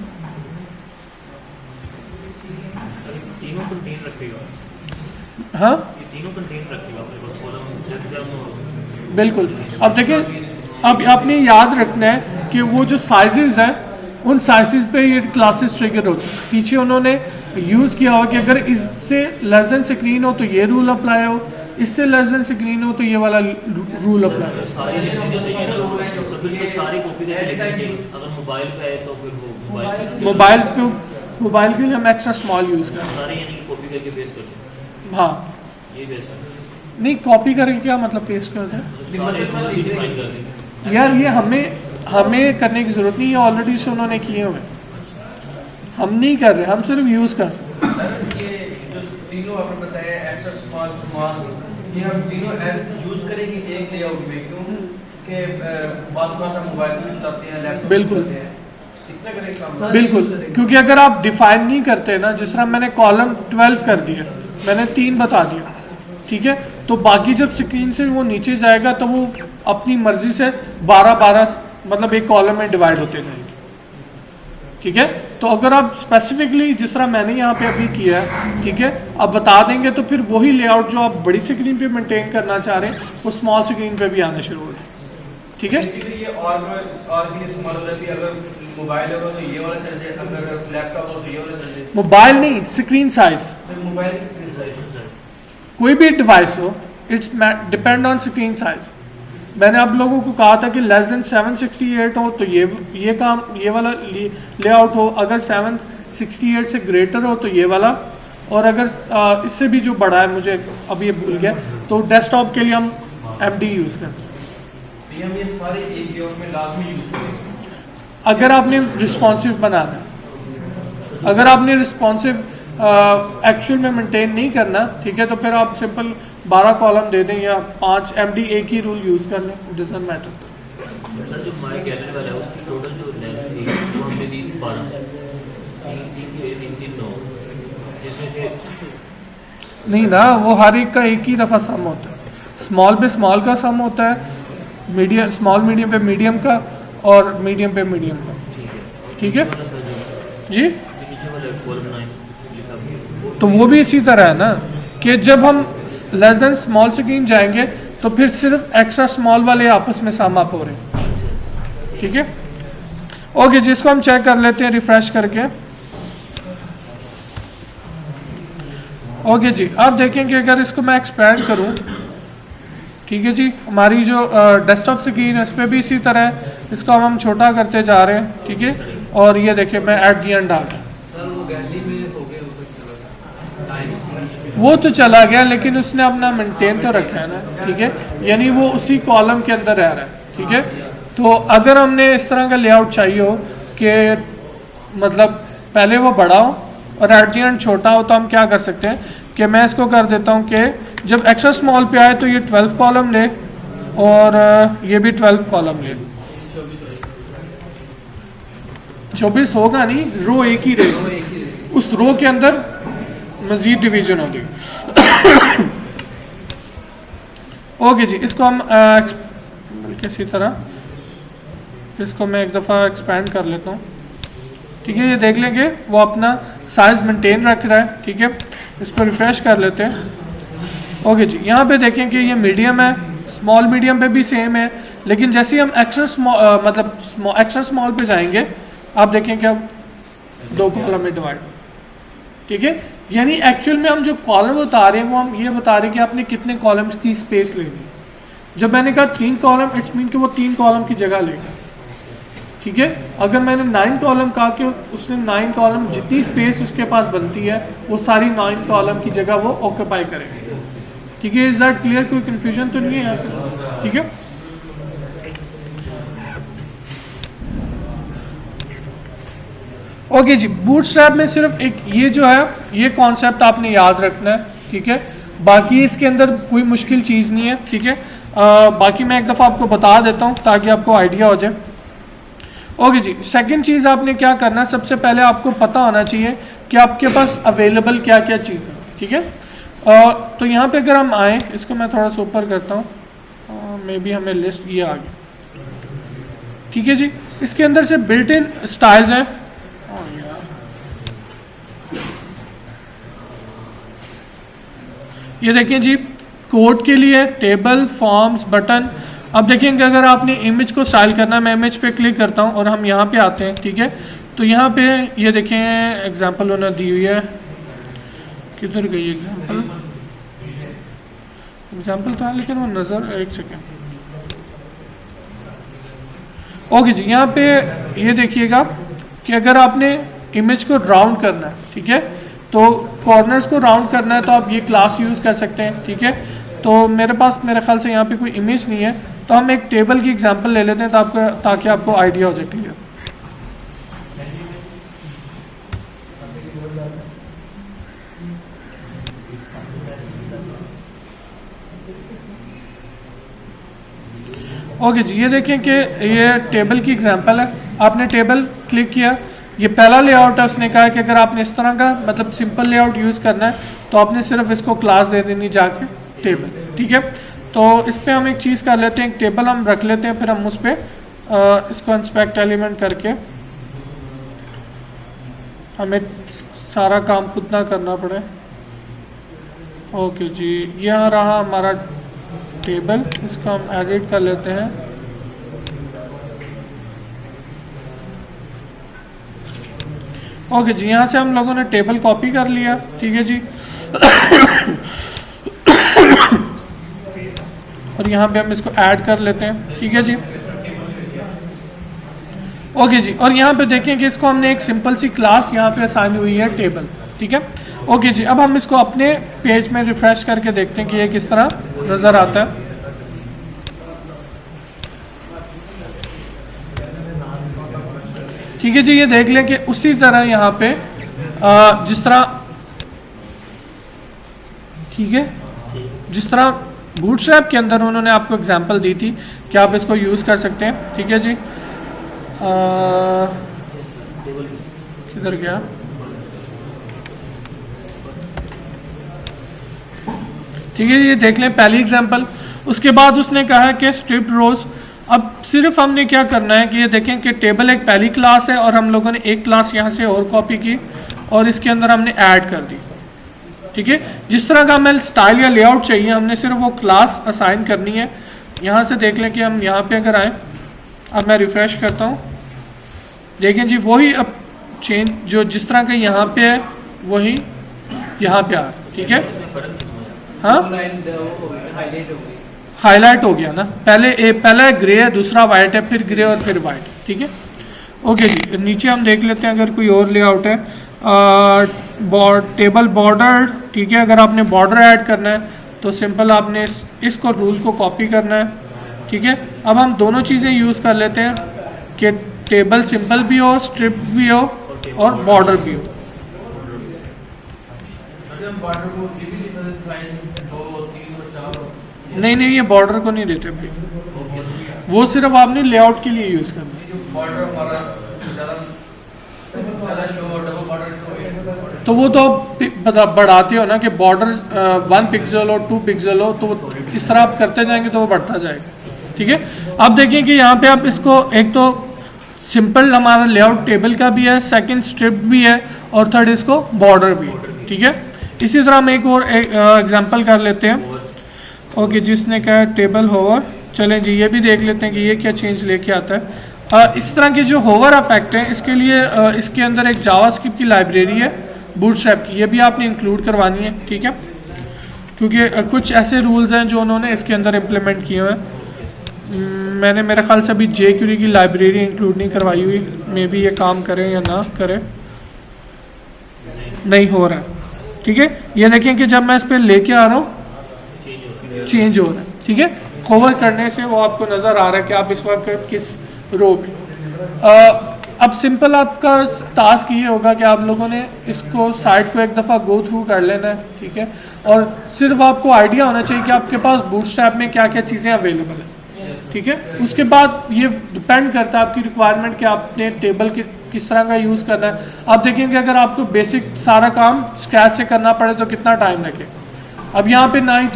तीनों कंटेन रखेगा। हाँ ये तीनों कंटेन रखेगा अपने पास कॉलम जैसे हम। बिल्कुल। अब देखिए, अब आपने याद रखना है कि वो जो साइजेस हैं उन साइजेस पे ये क्लासेस ट्रिगर होती है। पीछे उन्होंने यूज किया हो कि अगर इससे लेस देन स्क्रीन हो तो ये रूल अप्लाई हो, इससे लेस देन स्क्रीन हो तो ये वाला रूल अप्लाई हो। सारी लिखनी चाहिए ना, तो फिर तो सारी कॉपी करके लिखनी चाहिए। अगर मोबाइल पे है तो फिर वो मोबाइल के लिए हम एक्स्ट्रा स्मॉल यूज करते हैं। सारी यानी कि कॉपी करके पेस्ट करते हैं। हाँ, ये बेस्ट है। नहीं कॉपी करके क्या मतलब पेस्ट करते हैं सारे चीज़ डिफाइन कर देंगे यार, ये हमें करने की जरूरत नहीं है, ऑलरेडी से उन्होंने किए हुए। हम नहीं कर रहे, हम सिर्फ यूज कर रहे हैं। ये जो तीनों आपने बताया एक्स्ट्रा स्मॉल स्मॉल, ये हम तीनों यूज करेंगे एक लेआउट में, क्यों कि बात हम मोबाइल से भी चलाते हैं, लैपटॉप बिल्कुल। से इतना करें काम। बिल्कुल, क्योंकि अगर आप डिफाइन नहीं करते ना, जिस तरह मैंने कॉलम 12 कर दिया, मैंने 3 बता दिया, ठीक है, तो बाकी जब स्क्रीन से वो नीचे जाएगा तो वो अपनी मर्जी से 12 मतलब एक कॉलम में डिवाइड होते जाएंगे। ठीक है, तो अगर आप स्पेसिफिकली जिस तरह मैंने यहाँ पे अभी किया है, ठीक है, अब बता देंगे तो फिर वही लेआउट जो आप बड़ी स्क्रीन पे मेंटेन करना चाह रहे हैं वो स्मॉल स्क्रीन पे भी आना शुरू हो जाए। ठीक है, इसीलिए ये और भी इस्तेमाल हो जाती है। अगर मोबाइल हो तो ये वाला चल जाए, अगर लैपटॉप हो तो ये वाला चल जाए। मोबाइल नहीं, स्क्रीन साइज, फिर मोबाइल की स्क्रीन साइज कोई भी डिवाइस हो, it's depend on screen size. मैंने आप लोगों को कहा था कि लेस देन 768 हो तो ये वाला लेआउट हो, अगर 768 से ग्रेटर हो तो ये वाला, और अगर इससे भी जो बड़ा है, मुझे अब ये भूल गया, तो डेस्कटॉप के लिए हम MD यूज करते हैं। तो हम ये सारे एक लेआउट में लाजमी यूज करेंगे अगर आपने रिस्पॉन्सिव बनाना है। अगर आपने रिस्पॉन्सिव एक्चुअल में मेंटेन नहीं करना, ठीक है, तो फिर आप सिंपल 12 कॉलम दे दें या 5 MD, एक ही रूल यूज कर लें, डजंट मैटर। सर जो माय गैलरी वाला है उसकी टोटल जो लेंथ थी वो हमने दी 12, 3 6 3 3 9, जिसमें से नहीं ना, वो हर एक का एक ही दफा सम होता है। स्मॉल पे स्मॉल का सम होता है, मीडियम स्मॉल मीडियम पे मीडियम का, और मीडियम पे मीडियम का। ठीक है वाला सर जो जी, नीचे वाला कॉलम 9 लिखा है तो वो भी इसी तरह है ना कि जब हम लेस देन स्मॉल स्क्रीन जाएंगे तो फिर सिर्फ एक्स्ट्रा स्मॉल वाले आपस में सम अप हो रहे हैं। ठीक है, ओके, जिसको हम चेक कर लेते हैं रिफ्रेश करके। ओके जी, अब देखें कि अगर इसको मैं एक्सपैंड करूं, ठीक है जी, हमारी जो डेस्कटॉप स्क्रीन है उस पर भी इसी तरह है, इसको हम छोटा करते जा रहे हैं। ठीक है, और ये देखिए मैं एट दी एंड आ गया। सर वो गैलरी में हो गया, वो तो चला गया, लेकिन उसने अपना मेंटेन तो रखा है ना। ठीक है, यानी वो उसी कॉलम के अंदर रह रहा है। ठीक है, तो अगर हमने इस तरह का लेआउट चाहिए हो कि मतलब पहले वो बड़ा हो और एट दी एंड छोटा हो, तो हम क्या कर सकते हैं कि मैं इसको कर देता हूं कि जब एक्स्ट्रा स्मॉल पे आए तो ये 12 कॉलम ले और ये भी 12 कॉलम ले। 24 होगा नहीं, रो एक ही रहेगी, उस रो के अंदर मजीद डिवीजन होगी। ओके जी, इसको हम किसी तरह इसको मैं एक दफ़ा एक्सपैंड कर लेता हूँ। ठीक है, ये देख लेंगे वो अपना साइज मेंटेन रख रहा है। ठीक है, इसको रिफ्रेश कर लेते हैं। ओके जी, यहाँ पे देखें कि ये मीडियम है, स्मॉल मीडियम पे भी सेम है, लेकिन जैसे हम एक्स्ट्रा स्मॉल पे जाएंगे, आप देखें कि अब 2 कॉलम में डिवाइड। ठीक है, यानी एक्चुअल में हम जो कॉलम बता रहे हैं वो हम ये बता रहे हैं कि आपने कितने कॉलम्स की स्पेस लेनी। जब मैंने कहा 3 कॉलम, इट्स मीन कि वो 3 कॉलम की जगह लेगा। ठीक है, अगर मैंने 9 कॉलम कहा कि उसने 9 कॉलम जितनी स्पेस उसके पास बनती है वो सारी 9 कॉलम की जगह वो ऑक्यूपाई करेंगे। ठीक है, इज दैट क्लियर? कोई कंफ्यूजन तो नहीं है यहाँ पे? ठीक है, ओके जी, बूटस्ट्रैप में सिर्फ एक ये जो है ये कॉन्सेप्ट आपने याद रखना है। ठीक है, बाकी इसके अंदर कोई मुश्किल चीज़ नहीं है, ठीक है। बाकी मैं एक दफ़ा आपको बता देता हूँ ताकि आपको आइडिया हो जाए। ओके जी, सेकंड चीज़ आपने क्या करना है, सबसे पहले आपको पता होना चाहिए कि आपके पास अवेलेबल क्या क्या चीज़ है, ठीक है। तो यहाँ पे अगर हम आए, इसको मैं थोड़ा सा ऊपर करता हूँ, मे बी हमें लिस्ट ये आ गई, ठीक है जी। इसके अंदर से बिल्ट इन स्टाइल्स हैं, ये देखिए जी, कोड के लिए टेबल, फॉर्म्स, बटन। अब देखेंगे अगर आपने इमेज को स्टाइल करना है, मैं इमेज पे क्लिक करता हूं और हम यहाँ पे आते हैं, ठीक है। तो यहाँ पे ये देखें एग्जांपल उन्होंने दी हुई है, किधर गई एग्जांपल, एग्जांपल था लेकिन वो नजर, एक सेकेंड। ओके जी, यहाँ पे ये देखिएगा कि अगर आपने इमेज को राउंड करना है, ठीक है, तो कॉर्नर्स को राउंड करना है तो आप ये क्लास यूज कर सकते हैं, ठीक है। तो मेरे पास मेरे ख्याल से यहाँ पे कोई इमेज नहीं है, तो हम एक टेबल की एग्जांपल ले लेते हैं ताकि आपको आइडिया हो जाए क्लियर। ओके जी, ये देखें कि ये टेबल की एग्जांपल है। आपने टेबल क्लिक किया, ये पहला लेआउट है, उसने कहा कि अगर आपने इस तरह का मतलब सिंपल लेआउट यूज करना है तो आपने सिर्फ इसको क्लास दे देनी जाके टेबल, ठीक है। तो इस पे हम एक चीज़ कर लेते हैं, एक टेबल हम रख लेते हैं, फिर हम उस पर इसको इंस्पेक्ट एलिमेंट करके, हमें सारा काम खुद ना करना पड़े। ओके जी, यहाँ रहा हमारा टेबल, इसको हम एडिट कर लेते हैं। ओके जी, यहाँ से हम लोगों ने टेबल कॉपी कर लिया, ठीक है जी। और यहाँ पे हम इसको ऐड कर लेते हैं, ठीक है जी। ओके जी, और यहाँ पे देखें कि इसको हमने एक सिंपल सी क्लास यहाँ पे असाइन हुई है टेबल, ठीक है। ओके जी, अब हम इसको अपने पेज में रिफ्रेश करके देखते हैं कि ये किस तरह नजर आता है। ठीक है जी, ये देख लें कि उसी तरह यहाँ पे जिस तरह, ठीक है, जिस तरह बूटस्ट्रैप के अंदर उन्होंने आपको एग्जांपल दी थी कि आप इसको यूज कर सकते हैं, ठीक है जी। किधर गया, ठीक है, ये देख लें पहली एग्जांपल। उसके बाद उसने कहा कि स्ट्रिप्ड रोज। अब सिर्फ हमने क्या करना है कि ये देखें कि टेबल एक पहली क्लास है और हम लोगों ने एक क्लास यहाँ से और कॉपी की और इसके अंदर हमने ऐड कर दी, ठीक है। जिस तरह का हमें स्टाइल या लेआउट चाहिए हमने सिर्फ वो क्लास असाइन करनी है। यहाँ से देख लें कि हम यहाँ पे अगर आए, अब मैं रिफ्रेश करता हूँ, देखें जी वही अब चेंज जो जिस तरह का यहाँ पे है वही यहाँ पे आ, ठीक है। हाँ, हाईलाइट हो गया ना, पहला ग्रे है, दूसरा वाइट है, फिर ग्रे और फिर वाइट, ठीक है। ओके जी, नीचे हम देख लेते हैं अगर कोई और लेआउट है, टेबल बॉर्डर, ठीक है। अगर आपने बॉर्डर ऐड करना है तो सिंपल आपने इसको रूल को कॉपी करना है, ठीक है। अब हम दोनों चीज़ें यूज़ कर लेते हैं कि टेबल सिंपल भी हो, स्ट्रिप भी हो और बॉर्डर भी हो। नहीं, ये बॉर्डर को नहीं देते भाई, वो सिर्फ आपने लेआउट के लिए यूज करना है। तो वो तो बढ़ाते हो ना कि बॉर्डर 1 पिक्सल हो, 2 पिक्सल हो, तो इस तरह आप करते जाएंगे तो वो बढ़ता जाएगा, ठीक है। अब देखिए कि यहाँ पे आप इसको एक तो सिंपल हमारा लेआउट टेबल का भी है, सेकंड स्ट्रिप भी है और थर्ड इसको बॉर्डर भी है, ठीक है। इसी तरह हम एक और एग्जांपल कर लेते हैं। ओके, जिसने कहा टेबल होवर, चलें जी ये भी देख लेते हैं कि ये क्या चेंज लेके आता है। इस तरह के जो होवर इफेक्ट है इसके लिए इसके अंदर एक जावास्क्रिप्ट की लाइब्रेरी है बूटस्ट्रैप की, ये भी आपने इंक्लूड करवानी है, ठीक है, क्योंकि कुछ ऐसे रूल्स हैं जो उन्होंने इसके अंदर इम्प्लीमेंट किए हुए हैं। मैंने मेरे ख्याल से अभी jQuery की लाइब्रेरी इंक्लूड नहीं करवाई हुई, मे बी ये काम करें या ना करें, नहीं हो रहा है, ठीक है। ये देखें कि जब मैं इस पर लेके आ रहा हूँ चेंज हो रहा है, ठीक है। होवर करने से वो आपको नजर आ रहा है कि आप इस वक्त किस रो में। अब सिंपल आपका टास्क ये होगा कि आप लोगों ने इसको साइट को एक दफ़ा गो थ्रू कर लेना है, ठीक है, और सिर्फ आपको आइडिया होना चाहिए कि आपके पास बूटस्ट्रैप में क्या क्या चीज़ें अवेलेबल है, ठीक है। उसके बाद ये डिपेंड करता है आपकी रिक्वायरमेंट कि आपने टेबल किस तरह का यूज़ करना है। आप देखेंगे अगर आपको बेसिक सारा काम स्क्रैच से करना पड़े तो कितना टाइम लगे। अब यहाँ पे ना ही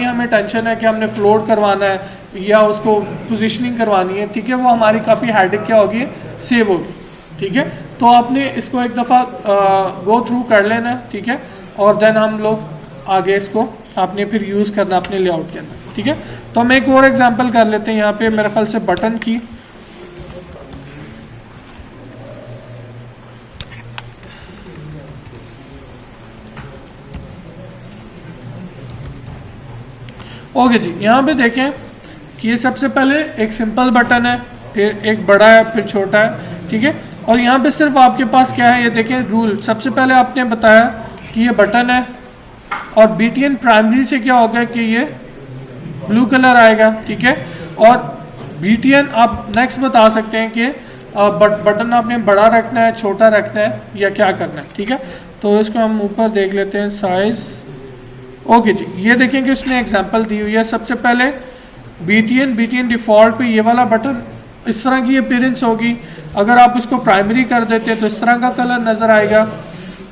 हमें टेंशन है कि हमने फ्लोट करवाना है या उसको पोजीशनिंग करवानी है, ठीक है, वो हमारी काफ़ी हेडेक क्या होगी, सेव होगी, ठीक है। तो आपने इसको एक दफ़ा गो थ्रू कर लेना है, ठीक है, और देन हम लोग आगे इसको आपने फिर यूज़ करना अपने लेआउट के अंदर, ठीक है। तो हम एक और एग्जांपल कर लेते हैं यहाँ पे मेरे ख्याल से बटन की। ओके जी, यहाँ पे देखें कि ये सबसे पहले एक सिंपल बटन है, फिर एक बड़ा है, फिर छोटा है, ठीक है। और यहाँ पे सिर्फ आपके पास क्या है, ये देखें रूल। सबसे पहले आपने बताया कि ये बटन है और BTN प्राइमरी से क्या होगा कि ये ब्लू कलर आएगा, ठीक है। और BTN आप नेक्स्ट बता सकते हैं कि बटन आपने बड़ा रखना है, छोटा रखना है या क्या करना है, ठीक है। तो इसको हम ऊपर देख लेते हैं, साइज। ओके जी, ये देखें कि उसने एग्जांपल दी हुई है। सबसे पहले BTN डिफॉल्ट पे ये वाला बटन इस तरह की अपीयरेंस होगी। अगर आप इसको प्राइमरी कर देते हैं तो इस तरह का कलर नजर आएगा।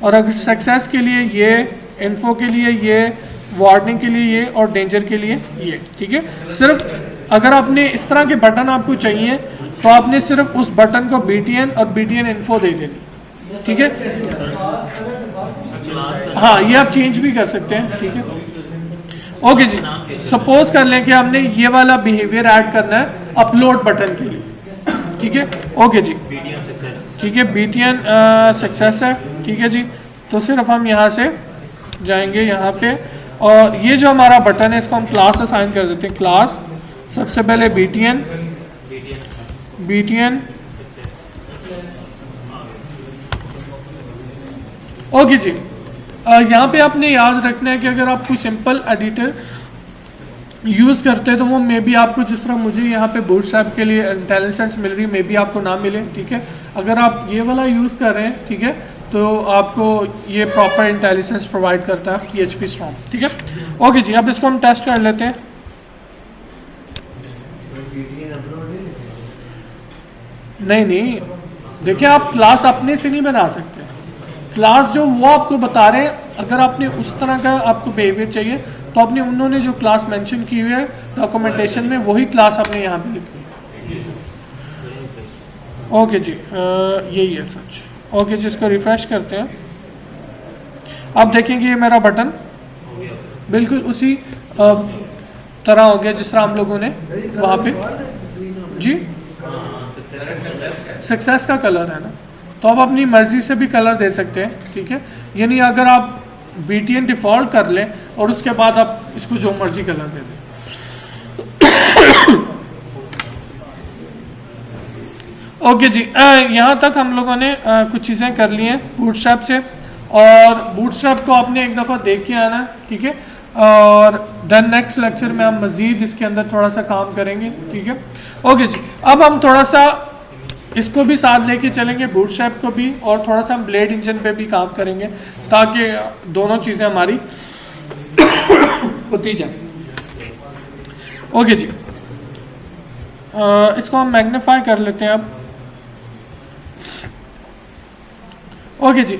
और अगर सक्सेस के लिए ये, इन्फो के लिए ये, वार्निंग के लिए ये और डेंजर के लिए ये, ठीक है। सिर्फ अगर आपने इस तरह के बटन आपको चाहिए तो आपने सिर्फ उस बटन को BTN और BTN इन्फो दे देनी, ठीक है। हाँ, ये आप चेंज भी कर सकते हैं, ठीक है। ओके जी, सपोज कर लें कि हमने ये वाला बिहेवियर ऐड करना है अपलोड बटन के लिए, ठीक है। ओके जी, ठीक है, BTN सक्सेस है, ठीक है जी। तो सिर्फ हम यहाँ से जाएंगे यहाँ पे और ये जो हमारा बटन है इसको हम क्लास असाइन कर देते हैं। क्लास सबसे पहले BTN ओके जी। यहाँ पे आपने याद रखना है कि अगर आप कोई सिंपल एडिटर यूज़ करते हैं तो वो मे बी आपको, जिस तरह मुझे यहाँ पे बूटस्ट्रैप के लिए इंटेलिजेंस मिल रही, मे बी आपको ना मिले, ठीक है। अगर आप ये वाला यूज़ कर रहे हैं, ठीक है, तो आपको ये प्रॉपर इंटेलिजेंस प्रोवाइड करता है PHP Storm, ठीक है। ओके जी, अब इसको हम टेस्ट कर लेते हैं। नहीं, देखिए आप क्लास अपने से नहीं बना सकते। क्लास जो वो आपको बता रहे हैं, अगर आपने उस तरह का आपको बिहेवियर चाहिए तो आपने उन्होंने जो क्लास मेंशन की हुई है डॉक्यूमेंटेशन में वही क्लास आपने यहाँ पे लिखी। ओके जी, यही है सच। ओके जी, इसको रिफ्रेश करते हैं। आप देखेंगे ये मेरा बटन बिल्कुल उसी तरह हो गया जिस तरह हम लोगों ने वहाँ पे जी सक्सेस का कलर है ना। तो आप अपनी मर्जी से भी कलर दे सकते हैं, ठीक है। यानी अगर आप BTN डिफॉल्ट कर लें और उसके बाद आप इसको जो मर्जी कलर दे दें। ओके जी, यहाँ तक हम लोगों ने कुछ चीज़ें कर ली हैं बूटस्ट्रैप से, और बूटस्ट्रैप को आपने एक दफ़ा देख के आना, ठीक है। और देन नेक्स्ट लेक्चर में हम मज़ीद इसके अंदर थोड़ा सा काम करेंगे, ठीक है। ओके जी, अब हम थोड़ा सा इसको भी साथ लेके चलेंगे, बूटस्ट्रैप को भी, और थोड़ा सा हम ब्लेड इंजन पे भी काम करेंगे ताकि दोनों चीज़ें हमारी होती जाए। ओके जी, इसको हम मैग्नीफाई कर लेते हैं अब। ओके जी,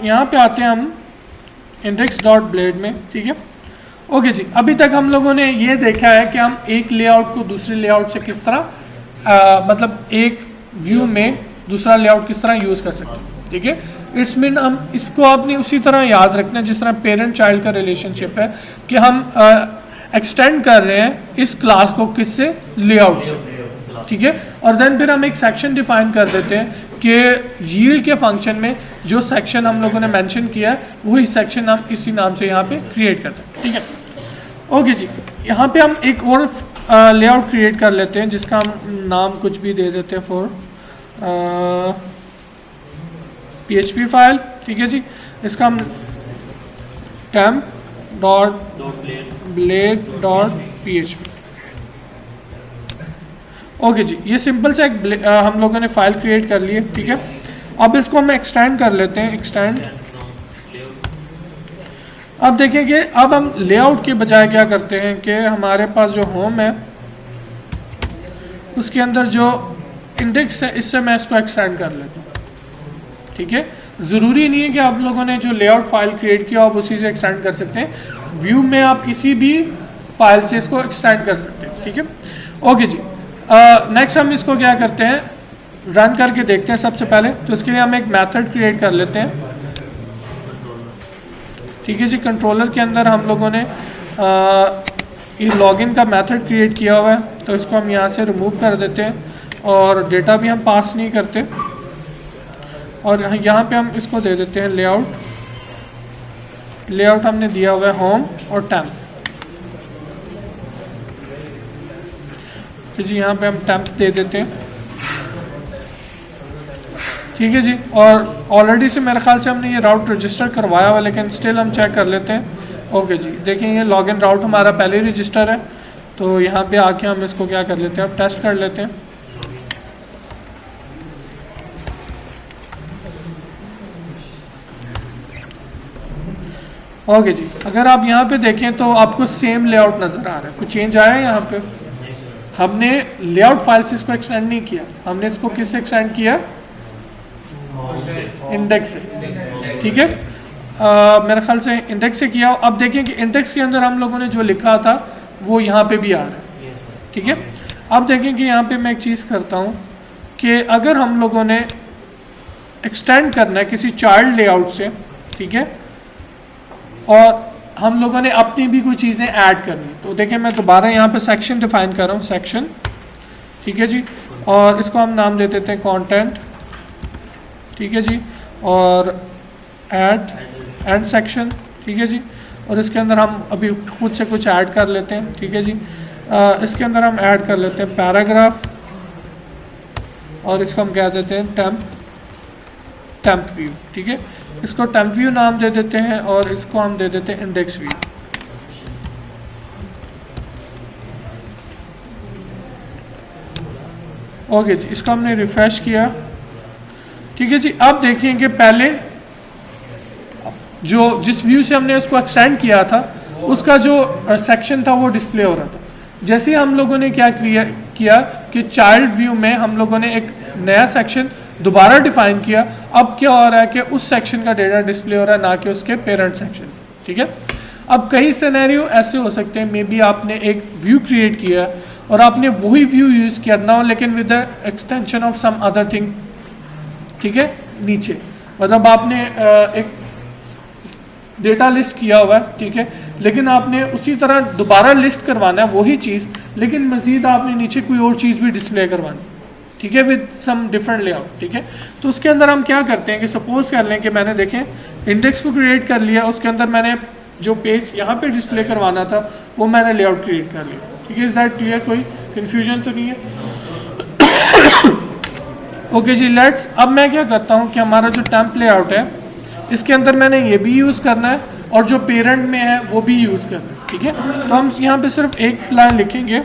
यहाँ पे आते हैं हम index.blade में, ठीक है। ओके जी, अभी तक हम लोगों ने ये देखा है कि हम एक लेआउट को दूसरे लेआउट से किस तरह मतलब एक व्यू में दूसरा लेआउट किस तरह यूज कर सकते हैं, ठीक है। इट्स मीन हम इसको आपने उसी तरह याद रखना है जिस तरह पेरेंट चाइल्ड का रिलेशनशिप है कि हम एक्सटेंड कर रहे हैं इस क्लास को किससे, लेआउट से, ठीक है। और देन फिर हम एक सेक्शन डिफाइन कर देते हैं कि यील्ड के फंक्शन में जो सेक्शन हम लोगों ने मेंशन किया है वही सेक्शन हम इसी नाम से यहाँ पे क्रिएट करते हैं, ठीक है। ओके जी, यहाँ पे हम एक और लेआउट क्रिएट कर लेते हैं जिसका हम नाम कुछ भी दे देते हैं फॉर PHP फाइल, ठीक है जी। इसका हम temp.blade.php। ओके जी, ये सिंपल से एक हम लोगों ने फाइल क्रिएट कर ली है, ठीक है। अब इसको हम एक्सटेंड कर लेते हैं, एक्सटेंड। अब देखिए कि अब हम लेआउट के बजाय क्या करते हैं कि हमारे पास जो होम है उसके अंदर जो इंडेक्स है इससे मैं इसको एक्सटेंड कर लेता हूँ, ठीक है। ज़रूरी नहीं है कि आप लोगों ने जो लेआउट फाइल क्रिएट किया आप उसी से एक्सटेंड कर सकते हैं। व्यू में आप किसी भी फाइल से इसको एक्सटेंड कर सकते हैं, ठीक है। ओके जी, नेक्स्ट हम इसको क्या करते हैं, रन करके देखते हैं सबसे पहले। तो इसके लिए हम एक मेथड क्रिएट कर लेते हैं, ठीक है जी। कंट्रोलर के अंदर हम लोगों ने ये लॉगिन का मेथड क्रिएट किया हुआ है, तो इसको हम यहाँ से रिमूव कर देते हैं और डेटा भी हम पास नहीं करते। और यहाँ पे हम इसको दे देते हैं लेआउट। लेआउट हमने दिया हुआ है होम और टेम्प, तो जी यहाँ पे हम टेम्प दे देते हैं, ठीक है जी। और ऑलरेडी से मेरे ख्याल से हमने ये राउट रजिस्टर करवाया हुआ, लेकिन स्टिल हम चेक कर लेते हैं। ओके जी, देखिए ये लॉगिन राउट हमारा पहले ही रजिस्टर है, तो यहाँ पे आके हम इसको क्या कर लेते हैं, अब टेस्ट कर लेते हैं। ओके जी, अगर आप यहाँ पे देखें तो आपको सेम लेआउट नजर आ रहा है, कुछ चेंज आया है यहाँ पे। हमने लेआउट फाइल से इसको एक्सटेंड नहीं किया, हमने इसको किससे एक्सटेंड किया, इंडेक्स से, ठीक है। मेरे ख्याल से इंडेक्स से किया। अब देखें कि इंडेक्स के अंदर हम लोगों ने जो लिखा था वो यहाँ पे भी आ रहा है, ठीक है। अब देखें कि यहाँ पे मैं एक चीज़ करता हूँ कि अगर हम लोगों ने एक्सटेंड करना है किसी चाइल्ड लेआउट से, ठीक है, और हम लोगों ने अपनी भी कोई चीज़ें ऐड करनी, तो देखें मैं दोबारा यहाँ पे सेक्शन डिफाइन कर रहा हूँ, सेक्शन, ठीक है जी। और इसको हम नाम दे देते हैं कंटेंट, ठीक है जी। और ऐड सेक्शन, ठीक है जी। और इसके अंदर हम अभी खुद से कुछ ऐड कर लेते हैं, ठीक है जी। इसके अंदर हम ऐड कर लेते हैं पैराग्राफ, और इसको हम कह देते हैं टेम्प व्यू, ठीक है। इसको टेम्प व्यू नाम दे देते हैं और इसको हम दे देते हैं इंडेक्स व्यू। ओके जी, इसको हमने रिफ्रेश किया, ठीक है जी। अब देखें कि पहले जो जिस व्यू से हमने उसको एक्सटेंड किया था उसका जो सेक्शन था वो डिस्प्ले हो रहा था। जैसे हम लोगों ने क्या किया कि चाइल्ड व्यू में हम लोगों ने एक नया सेक्शन दोबारा डिफाइन किया। अब क्या हो रहा है कि उस सेक्शन का डेटा डिस्प्ले हो रहा है, ना कि उसके पेरेंट सेक्शन, ठीक है। अब कई सिनेरियो ऐसे हो सकते हैं, मे बी आपने एक व्यू क्रिएट किया और आपने वही व्यू यूज किया ना, लेकिन with the extension of some other thing, ठीक है, नीचे। मतलब आपने एक डेटा लिस्ट किया हुआ है, ठीक है, लेकिन आपने उसी तरह दोबारा लिस्ट करवाना है वही चीज़, लेकिन मजीद आपने नीचे कोई और चीज़ भी डिस्प्ले करवानी, ठीक है, विद सम डिफरेंट लेआउट, ठीक है। तो उसके अंदर हम क्या करते हैं कि सपोज कर लें कि मैंने देखें इंडेक्स को क्रिएट कर लिया, उसके अंदर मैंने जो पेज यहाँ पे डिस्प्ले करवाना था वो मैंने लेआउट क्रिएट कर लिया, ठीक है। Is that clear? कोई कन्फ्यूजन तो नहीं है? ओके जी, लेट्स। अब मैं क्या करता हूँ कि हमारा जो टेम्प लेआउट है इसके अंदर मैंने ये भी यूज़ करना है और जो पेरेंट में है वो भी यूज़ करना है, ठीक है। तो हम यहाँ पे सिर्फ एक लाइन लिखेंगे,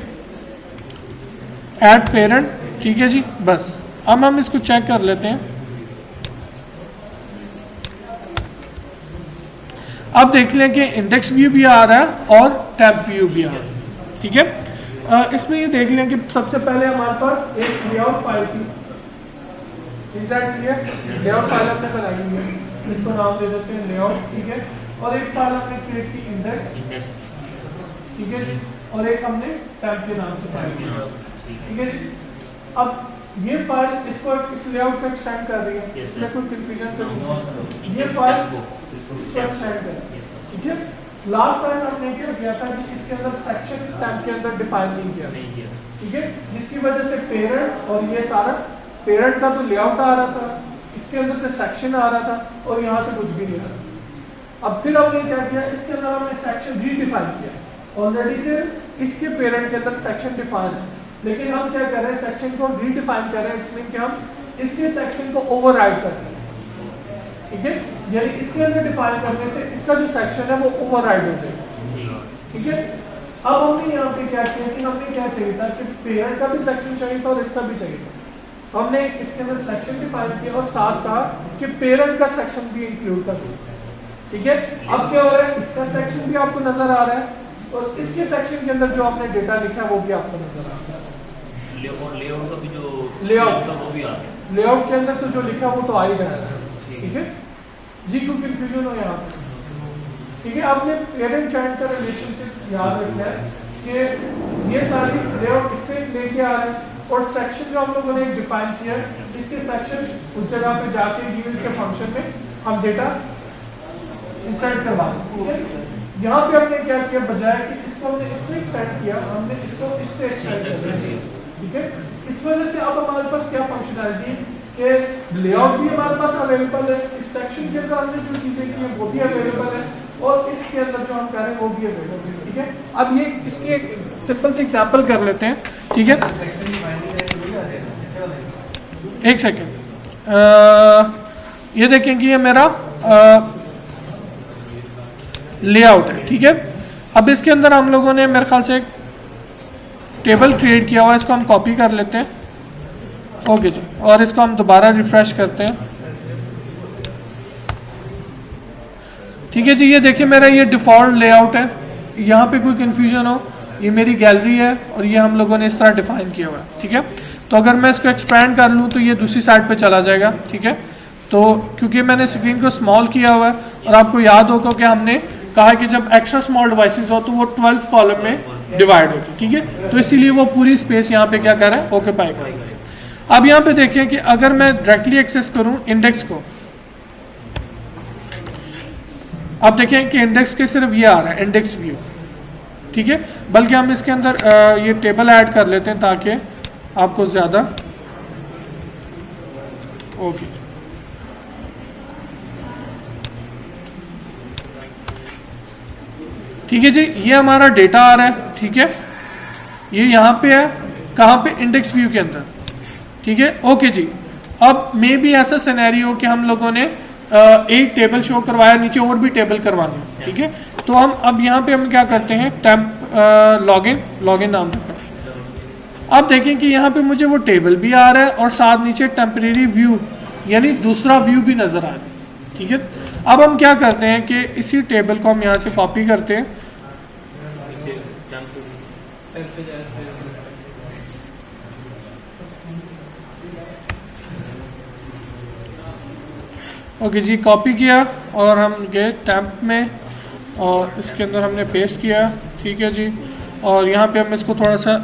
ऐड पेरेंट, ठीक है जी, बस। अब हम इसको चेक कर लेते हैं। अब देख लें कि इंडेक्स व्यू भी आ रहा है और टेम्प व्यू भी आ रहा है, ठीक है। इसमें ये देख लें कि सबसे पहले हमारे पास एक लेआउट फाइल थी, is that clear? Layout file हमने बनाई हुई है, इसको नाम दे देते हैं लेआउट, ठीक है। और एक फाइल हमने क्रिएट की इंडेक्स, ठीक है जी, और एक हमने टेम्प के नाम से फाइल की, ठीक है जी। अब ये फाइल इसको इस लेआउट को एक्सटेंड कर रही है, इसमें कोई कंफ्यूजन तो नहीं। ये फाइल इसको एक्सटेंड कर रही है, ठीक है। लास्ट टाइम हमने क्या किया था कि इसके अंदर सेक्शन टेम्प के अंदर डिफाइन नहीं किया, ठीक है, जिसकी वजह से पेरेंट और ये सारा पेरेंट का तो लेआउट आ रहा था, इसके अंदर से सेक्शन आ रहा था और यहाँ से कुछ भी नहीं आ रहा। अब फिर हमने क्या किया, इसके अंदर हमने सेक्शन रीडिफाइन किया। ऑलरेडी से इसके पेरेंट के अंदर सेक्शन डिफाइन है, लेकिन हम क्या कर रहे हैं, सेक्शन को रीडिफाइन कर रहे हैं, इसमें कि हम इसके सेक्शन को ओवरराइड कर रहे हैं, ठीक है। यानी इसके अंदर डिफाइन करने से इसका जो सेक्शन है वो ओवरराइड हो जाएगा, ठीक है। अब हमने यहाँ पे क्या किया कि हमने क्या चाहिए था कि पेरेंट का भी सेक्शन चाहिए था और इसका भी चाहिए था। हमने इसके अंदर सेक्शन डिफाइन किया और साथ कहा कि पेरेंट का सेक्शन भी इंक्लूड कर दो, ठीक है। अब क्या हो रहा है, इसका सेक्शन भी आपको नजर आ रहा है और इसके सेक्शन के अंदर जो आपने डेटा लिखा है वो भी आपको नजर आ रहा है। लेआउट का भी जो लेआउट वो भी आ रहा है। लेआउट के अंदर तो जो लिखा वो तो आ ही रहा है, ठीक है जी। कोई कंफ्यूजन हो यहाँ पे, ठीक है। आपने पेरेंट चाइल्ड का रिलेशनशिप याद रखना है कि ये सारी लेआउट इससे लेके आ रहे हैं और सेक्शन जो हम लोगों ने डिफाइन किया है, इसके सेक्शन उस जगह पे जाके गिवन के फंक्शन में हम डेटा इंसर्ट करवा दें, ठीक है। यहाँ पे हमने क्या किया, बजाय कि इसको हमने इससे एक्सटेंड किया, हमने इसको इससे एक्सटेंड कर दिया, ठीक है। इस वजह से अब हमारे पास क्या फंक्शनैलिटी कि लेआउट भी हमारे पास अवेलेबल है, इस सेक्शन के अंदर हमने जो चीजें की है वो भी अवेलेबल है और इसके अंदर जो हम कर रहे हैं वो भी अवेलेबल है, ठीक है। अब ये इसकी एक सिंपल सी एग्जांपल कर लेते हैं, ठीक है। एक सेकेंड, ये देखें कि ये मेरा लेआउट है, ठीक है। अब इसके अंदर हम लोगों ने मेरे ख्याल से एक टेबल क्रिएट किया हुआ है, इसको हम कॉपी कर लेते हैं, ओके जी। और इसको हम दोबारा रिफ्रेश करते हैं, ठीक है जी। ये देखिए मेरा ये डिफॉल्ट लेआउट है, यहाँ पे कोई कंफ्यूजन हो, ये मेरी गैलरी है और ये हम लोगों ने इस तरह डिफाइन किया हुआ है, ठीक है। तो अगर मैं इसको एक्सपैंड कर लूँ तो ये दूसरी साइड पे चला जाएगा, ठीक है। तो क्योंकि मैंने स्क्रीन को स्मॉल किया हुआ है और आपको याद होगा कि हमने कहा कि जब एक्स्ट्रा स्मॉल डिवाइसेस हो तो वो 12 कॉलम में डिवाइड होती, ठीक है। तो इसीलिए वो पूरी स्पेस यहाँ पे क्या कर रहा है, ऑक्यूपाई कर रहा है। अब यहाँ पे देखें कि अगर मैं डायरेक्टली एक्सेस करूं इंडेक्स को, अब देखें कि इंडेक्स के सिर्फ ये आ रहा है, इंडेक्स व्यू, ठीक है। बल्कि हम इसके अंदर ये टेबल ऐड कर लेते हैं ताकि आपको ज्यादा, ओके। ठीक है जी, ये हमारा डेटा आ रहा है, ठीक है। ये यहाँ पे है, कहाँ पे, इंडेक्स व्यू के अंदर, ठीक है, ओके जी। अब मे भी ऐसा सिनेरियो कि हम लोगों ने एक टेबल शो करवाया, नीचे और भी टेबल करवानी है, ठीक है। तो हम अब यहाँ पे हम क्या करते हैं, टेम्प लॉगिन नाम रखते हैं। अब देखें कि यहाँ पे मुझे वो टेबल भी आ रहा है और साथ नीचे टेम्परेरी व्यू यानी दूसरा व्यू भी नजर आ रहा है, ठीक है। अब हम क्या करते हैं कि इसी टेबल को हम यहाँ से कॉपी करते हैं, ओके जी, कॉपी किया और हम गए टैम्प में और इसके अंदर हमने पेस्ट किया, ठीक है जी। और यहाँ पे हम इसको थोड़ा सा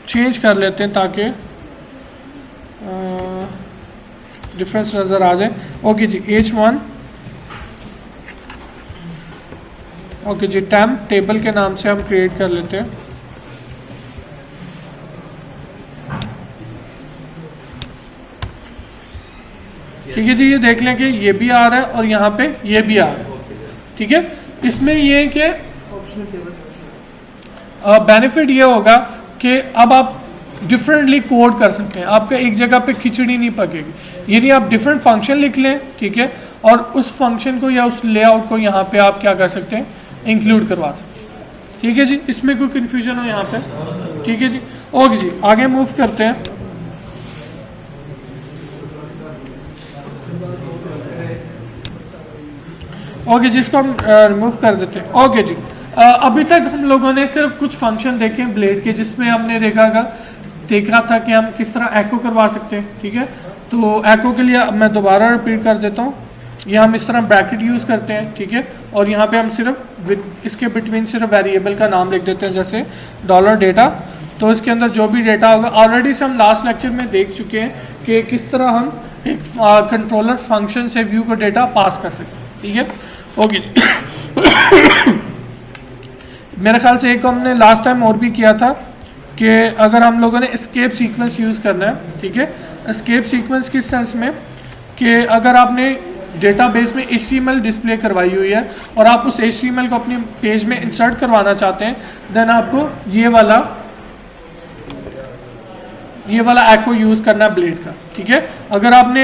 चेंज कर लेते हैं ताकि डिफरेंस नज़र आ जाए, ओके जी। H1, ओके जी, टैम्प टेबल के नाम से हम क्रिएट कर लेते हैं, ठीक है जी। ये देख लें कि ये भी आ रहा है और यहाँ पे ये भी आ रहा है, ठीक है। इसमें ये है कि बेनिफिट ये होगा कि अब आप डिफरेंटली कोड कर सकते हैं, आपका एक जगह पे खिचड़ी नहीं पकेगी। यानी आप डिफरेंट फंक्शन लिख लें, ठीक है, और उस फंक्शन को या उस लेआउट को यहाँ पे आप क्या कर सकते हैं, इंक्लूड करवा सकते हैं, ठीक है जी। इसमें कोई कंफ्यूजन हो यहाँ पे, ठीक है जी, ओके जी। आगे मूव करते हैं, ओके जी, इसको हम रिमूव कर देते हैं, ओके जी। अभी तक हम लोगों ने सिर्फ कुछ फंक्शन देखे ब्लेड के, जिसमें हमने देखा था कि हम किस तरह एको करवा सकते हैं, ठीक है। तो एको के लिए मैं दोबारा रिपीट कर देता हूँ, ये हम इस तरह ब्रैकेट यूज करते हैं, ठीक है। और यहाँ पे हम सिर्फ इसके बिटवीन सिर्फ वेरिएबल का नाम लिख देते हैं, जैसे $data। तो इसके अंदर जो भी डेटा होगा, ऑलरेडी से हम लास्ट लेक्चर में देख चुके हैं कि किस तरह हम एक कंट्रोलर फंक्शन से व्यू को डेटा पास कर सकते हैं, ठीक है, ओके जी। मेरे ख्याल से एक हमने लास्ट टाइम और भी किया था कि अगर हम लोगों ने एस्केप सीक्वेंस यूज करना है, ठीक है। एस्केप सीक्वेंस किस सेंस में कि अगर आपने डेटाबेस में HTML डिस्प्ले करवाई हुई है और आप उस HTML को अपने पेज में इंसर्ट करवाना चाहते हैं, देन आपको ये वाला एको यूज करना है ब्लेड का, ठीक है। अगर आपने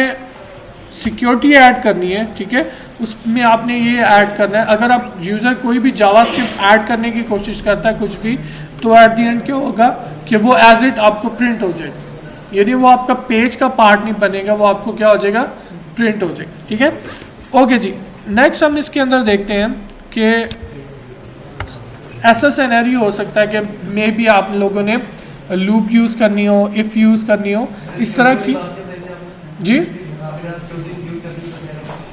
सिक्योरिटी ऐड करनी है, ठीक है, उसमें आपने ये ऐड करना है। अगर आप यूज़र कोई भी जावास्क्रिप्ट ऐड करने की कोशिश करता है कुछ भी, तो एट दी एंड क्या होगा कि वो एज इट आपको प्रिंट हो जाएगा, यानी वो आपका पेज का पार्ट नहीं बनेगा, वो आपको क्या हो जाएगा, प्रिंट हो जाएगा। ठीक है, ओके जी। नेक्स्ट हम इसके अंदर देखते हैं कि ऐसा सिनेरियो हो सकता है कि मे बी आप लोगों ने लूप यूज करनी हो, इफ यूज करनी हो, इस तरह की जी।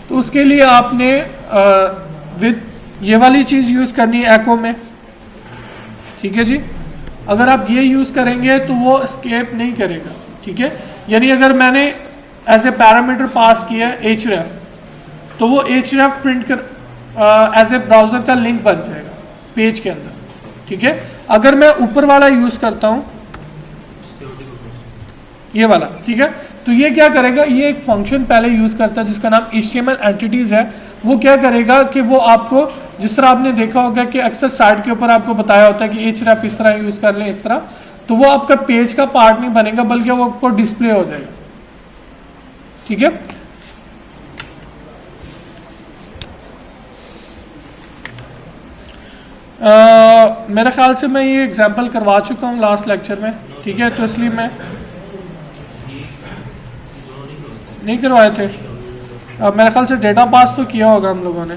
तो उसके लिए आपने विद ये वाली चीज यूज करनी है एको में। ठीक है जी, अगर आप ये यूज करेंगे तो वो एस्केप नहीं करेगा। ठीक है, यानी अगर मैंने एज ए पैरामीटर पास किया है href, तो वो href प्रिंट कर एज ए ब्राउजर का लिंक बन जाएगा पेज के अंदर। ठीक है, अगर मैं ऊपर वाला यूज करता हूं ये वाला, ठीक है, तो ये क्या करेगा, ये एक फंक्शन पहले यूज करता है जिसका नाम HTML एंटिटीज है। वो क्या करेगा कि वो आपको, जिस तरह आपने देखा होगा कि अक्सर साइट के ऊपर आपको बताया होता है कि href इस तरह यूज कर लें, इस तरह, तो वो आपका पेज का पार्ट नहीं बनेगा बल्कि वो आपको डिस्प्ले हो जाएगा। ठीक है, मेरे ख्याल से मैं ये एग्जांपल करवा चुका हूँ लास्ट लेक्चर में। ठीक है, तो इसलिए मैं नहीं करवाए थे। मेरे ख्याल से डेटा पास तो किया होगा हम लोगों ने।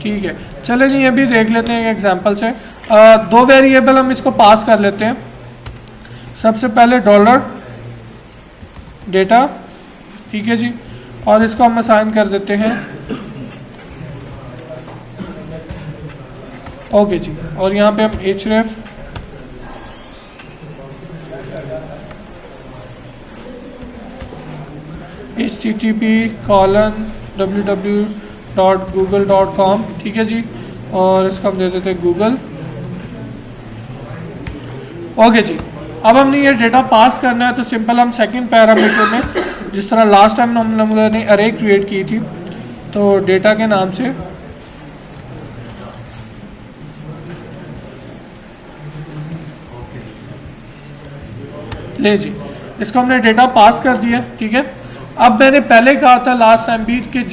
ठीक है, चले जी ये भी देख लेते हैं एग्जांपल से। दो वेरिएबल हम इसको पास कर लेते हैं। सबसे पहले डॉलर डेटा, ठीक है जी, और इसको हम असाइन कर देते हैं ओके जी, और यहाँ पे हम href http://www.google.com, ठीक है जी, और इसको हम दे देते हैं गूगल। ओके जी, अब हमने ये डेटा पास करना है तो सिंपल हम सेकंड पैरामीटर में, जिस तरह लास्ट टाइम हम लोगों ने अरे क्रिएट की थी, तो डेटा के नाम से ले जी, इसको हमने डेटा पास कर दिया। ठीक है, अब मैंने पहले कहा था लास्ट टाइम भी कि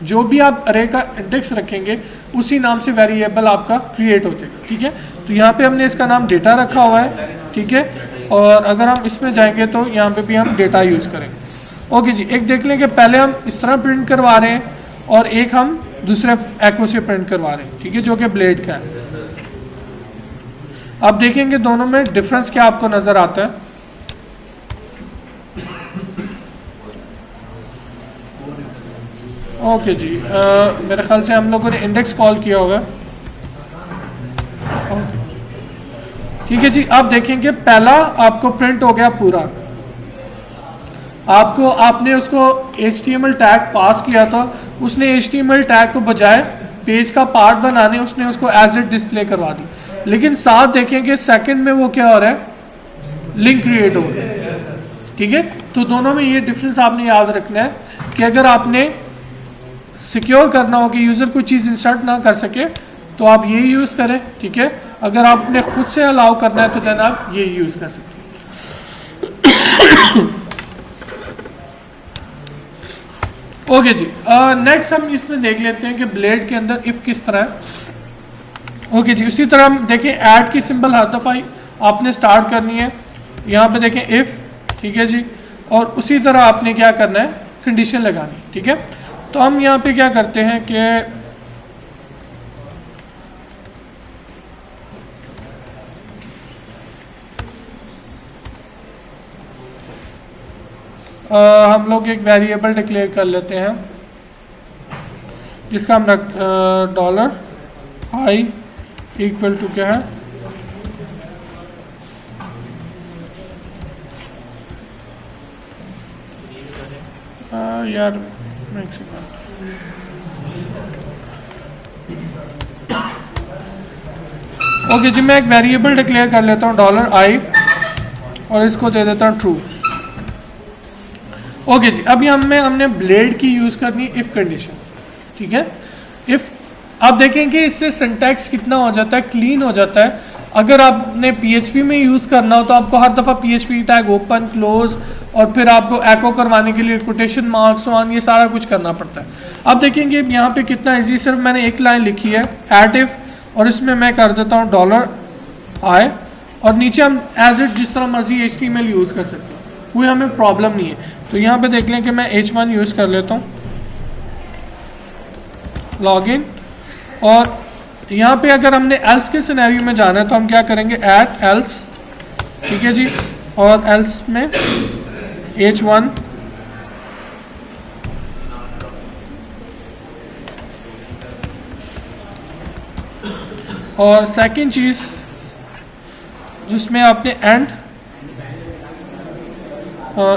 जो भी आप अरे का इंडेक्स रखेंगे उसी नाम से वेरिएबल आपका क्रिएट हो जाएगा। ठीक है, तो यहाँ पे हमने इसका नाम डेटा रखा हुआ है। ठीक है, और अगर हम इसमें जाएंगे तो यहाँ पे भी हम डेटा यूज करेंगे। ओके जी, एक देख लें कि पहले हम इस तरह प्रिंट करवा रहे हैं और एक हम दूसरे एको से प्रिंट करवा रहे हैं। ठीक है, जो कि ब्लेड का है। अब देखेंगे दोनों में डिफरेंस क्या आपको नजर आता है। ओके जी, मेरे ख्याल से हम लोगों ने इंडेक्स कॉल किया होगा। ठीक है जी, अब देखेंगे पहला आपको प्रिंट हो गया पूरा। आपने उसको HTML टैग पास किया था, उसने HTML टैग को बजाय पेज का पार्ट बनाने उसने उसको एज इट डिस्प्ले करवा दी। लेकिन साथ देखेंगे सेकंड में वो क्या हो रहा है, लिंक क्रिएट हो रहा है। ठीक है, तो दोनों में ये डिफरेंस आपने याद रखना है कि अगर आपने सिक्योर करना हो कि यूजर कोई चीज इंसर्ट ना कर सके तो आप ये यूज करें। ठीक है, अगर आपने खुद से अलाउ करना है तो देन आप ये यूज कर सकते हैं। ओके जी, नेक्स्ट हम इसमें देख लेते हैं कि ब्लेड के अंदर इफ किस तरह है। ओके जी, उसी तरह हम देखें ऐड की सिंबल हर दफा आपने स्टार्ट करनी है। यहाँ पे देखें इफ, ठीक है जी, और उसी तरह आपने क्या करना है, कंडीशन लगानी। ठीक है, तो हम यहाँ पे क्या करते हैं कि हम लोग एक वेरिएबल डिक्लेयर कर लेते हैं जिसका हम रख डॉलर आई इक्वल टू क्या है, यार ओके जी, मैं एक वेरिएबल डिक्लेयर कर लेता हूँ डॉलर आई और इसको दे देता हूँ ट्रू। ओके जी, अभी हमने ब्लेड की यूज करनी इफ कंडीशन। ठीक है, इफ आप देखें कि इससे सिंटैक्स कितना हो जाता है, क्लीन हो जाता है। अगर आपने PHP में यूज करना हो तो आपको हर दफा PHP टैग ओपन क्लोज और फिर आपको एको करवाने के लिए कोटेशन मार्क्स ऑन, ये सारा कुछ करना पड़ता है। अब देखेंगे यहाँ पे कितना इजी, सिर्फ मैंने एक लाइन लिखी है एट इफ, और इसमें मैं कर देता हूँ $i, और नीचे हम एज इट जिस तरह मर्जी HTML यूज कर सकते हैं, कोई हमें प्रॉब्लम नहीं है। तो यहाँ पे देख लें कि मैं H1 यूज कर लेता हूँ, लॉगिन, और यहाँ पे अगर हमने एल्स के सिनेरियो में जाना है तो हम क्या करेंगे एट एल्स, ठीक है जी, और एल्स में H1 और सेकंड चीज जिसमें आपने एंड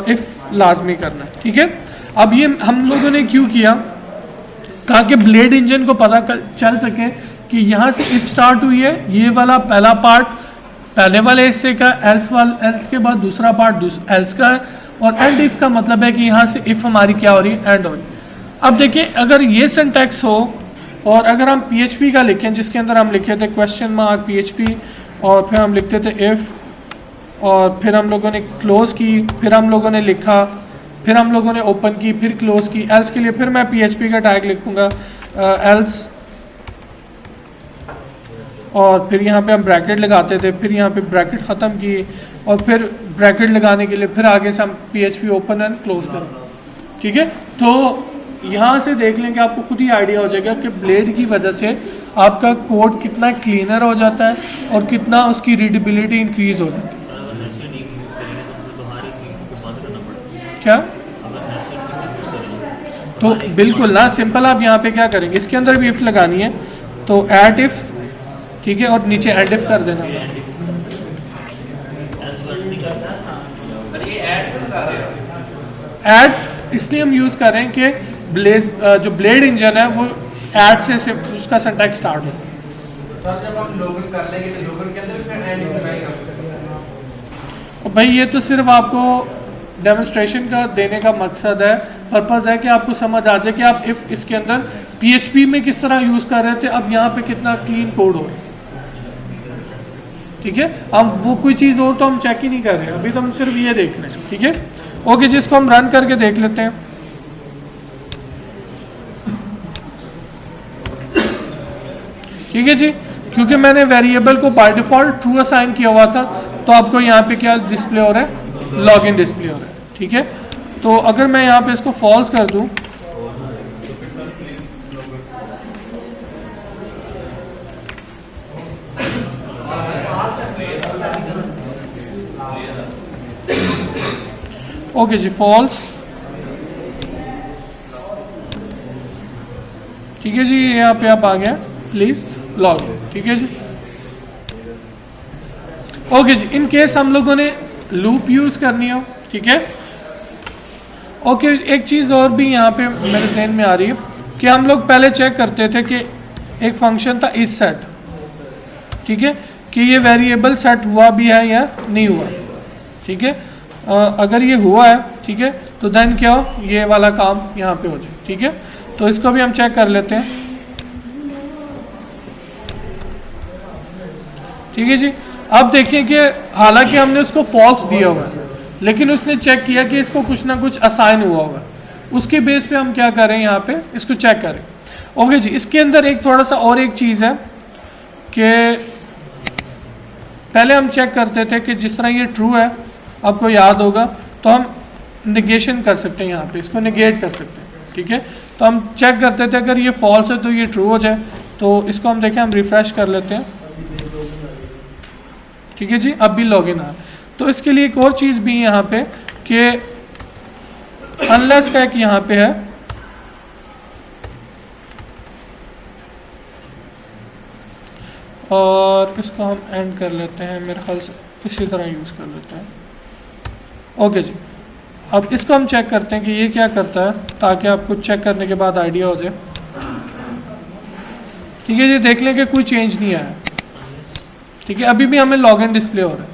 इफ लाजमी करना है, ठीक है। अब ये हम लोगों ने क्यों किया, ताकि ब्लेड इंजन को पता चल सके कि यहाँ से इफ स्टार्ट हुई है, ये वाला पहला पार्ट पहले वाले हिस्से का, एल्स के बाद दूसरा पार्ट एल्स का है, और एंड इफ का मतलब है कि यहाँ से इफ हमारी क्या हो रही है, एंड हो रही है। अब देखिए अगर ये सिंटैक्स हो और अगर हम PHP का लिखें जिसके अंदर हम लिखे थे क्वेश्चन मार्क PHP, और फिर हम लिखते थे इफ, और फिर हम लोगों ने क्लोज की, फिर हम लोगों ने लिखा, फिर हम लोगों ने ओपन की, फिर क्लोज की, एल्स के लिए फिर मैं PHP का टैग लिखूंगा एल्स, और फिर यहाँ पे हम ब्रैकेट लगाते थे, फिर यहाँ पे ब्रैकेट ख़त्म की, और फिर ब्रैकेट लगाने के लिए फिर आगे से हम PHP ओपन एंड क्लोज करें, ठीक है। तो यहाँ से देख लेंगे, आपको खुद ही आइडिया हो जाएगा कि ब्लेड की वजह से आपका कोड कितना क्लीनर हो जाता है और कितना उसकी रीडेबिलिटी इंक्रीज हो जाती है। अगर नेस्टेड इफ यूज करेंगे तो हर एक चीज को बंद करना पड़ता है। क्या? अगर नेस्टेड इफ यूज करेंगे तो बिल्कुल ना, सिंपल आप यहाँ पे क्या करेंगे, इसके अंदर भी इफ लगानी है तो एट इफ, ठीक है, और नीचे एंड इफ कर देना। सर ये ऐड क्यों कर रहे हो? ऐड इसलिए हम यूज कर रहे हैं कि जो ब्लेड इंजन है वो ऐड से उसका सिंटैक्स स्टार्ट हो। सर जब हम लोगन कर लेंगे तो लोगन के अंदर फिर ऐड क्यों नहीं कर सकते? भाई ये तो सिर्फ आपको डेमोन्स्ट्रेशन का देने का मकसद है, पर्पस है कि आपको समझ आ जाए कि आप इफ इसके अंदर PHP में किस तरह यूज कर रहे थे, अब यहाँ पे कितना क्लीन कोड हो, ठीक है। अब वो कोई चीज और तो हम चेक ही नहीं कर रहे, अभी तो हम सिर्फ ये देख रहे हैं, ठीक है। ओके, जिसको हम रन करके देख लेते हैं। ठीक है जी, क्योंकि मैंने वेरिएबल को बाय डिफॉल्ट ट्रू असाइन किया हुआ था, तो आपको यहाँ पे क्या डिस्प्ले हो रहा है, लॉगिन डिस्प्ले हो रहा है, ठीक है। तो अगर मैं यहाँ पे इसको फॉल्स कर दूं, ओके जी, फॉल्स, ठीक है जी, यहाँ पे आप आ गया, प्लीज लॉग इन, ठीक है जी। ओके जी, इन केस हम लोगों ने लूप यूज करनी हो, ठीक है। ओके, एक चीज और भी यहाँ पे मेरे ज़हन में आ रही है कि हम लोग पहले चेक करते थे कि एक फंक्शन था इस सेट, ठीक है, कि ये वेरिएबल सेट हुआ भी है या नहीं हुआ, ठीक है। अगर ये हुआ है, ठीक है, तो देन क्या हो, ये वाला काम यहाँ पे हो जाए, ठीक है। तो इसको भी हम चेक कर लेते हैं, ठीक है जी। अब देखिए कि हालांकि हमने उसको फॉल्स दिया हुआ है, लेकिन उसने चेक किया कि इसको कुछ ना कुछ असाइन हुआ होगा, उसके बेस पे हम क्या करें, यहाँ पे इसको चेक करें। ओके जी, इसके अंदर एक थोड़ा सा और एक चीज है कि पहले हम चेक करते थे कि जिस तरह ये ट्रू है, आपको याद होगा, तो हम निगेशन कर सकते हैं, यहाँ पे इसको निगेट कर सकते हैं, ठीक है। तो हम चेक करते थे अगर ये फॉल्स है तो ये ट्रू हो जाए, तो इसको हम देखें, हम रिफ्रेश कर लेते हैं, ठीक है जी, अब भी लॉगिन आ। तो इसके लिए एक और चीज भी यहाँ पे कि अनलेस का एक यहाँ पे है, और इसको हम एंड कर लेते हैं, मेरे ख्याल से इसी तरह यूज कर लेते हैं। ओके जी, अब इसको हम चेक करते हैं कि ये क्या करता है, ताकि आपको चेक करने के बाद आइडिया हो जाए, ठीक है जी। देख लें कि कोई चेंज नहीं आया, ठीक है, अभी भी हमें लॉगिन डिस्प्ले हो रहा है,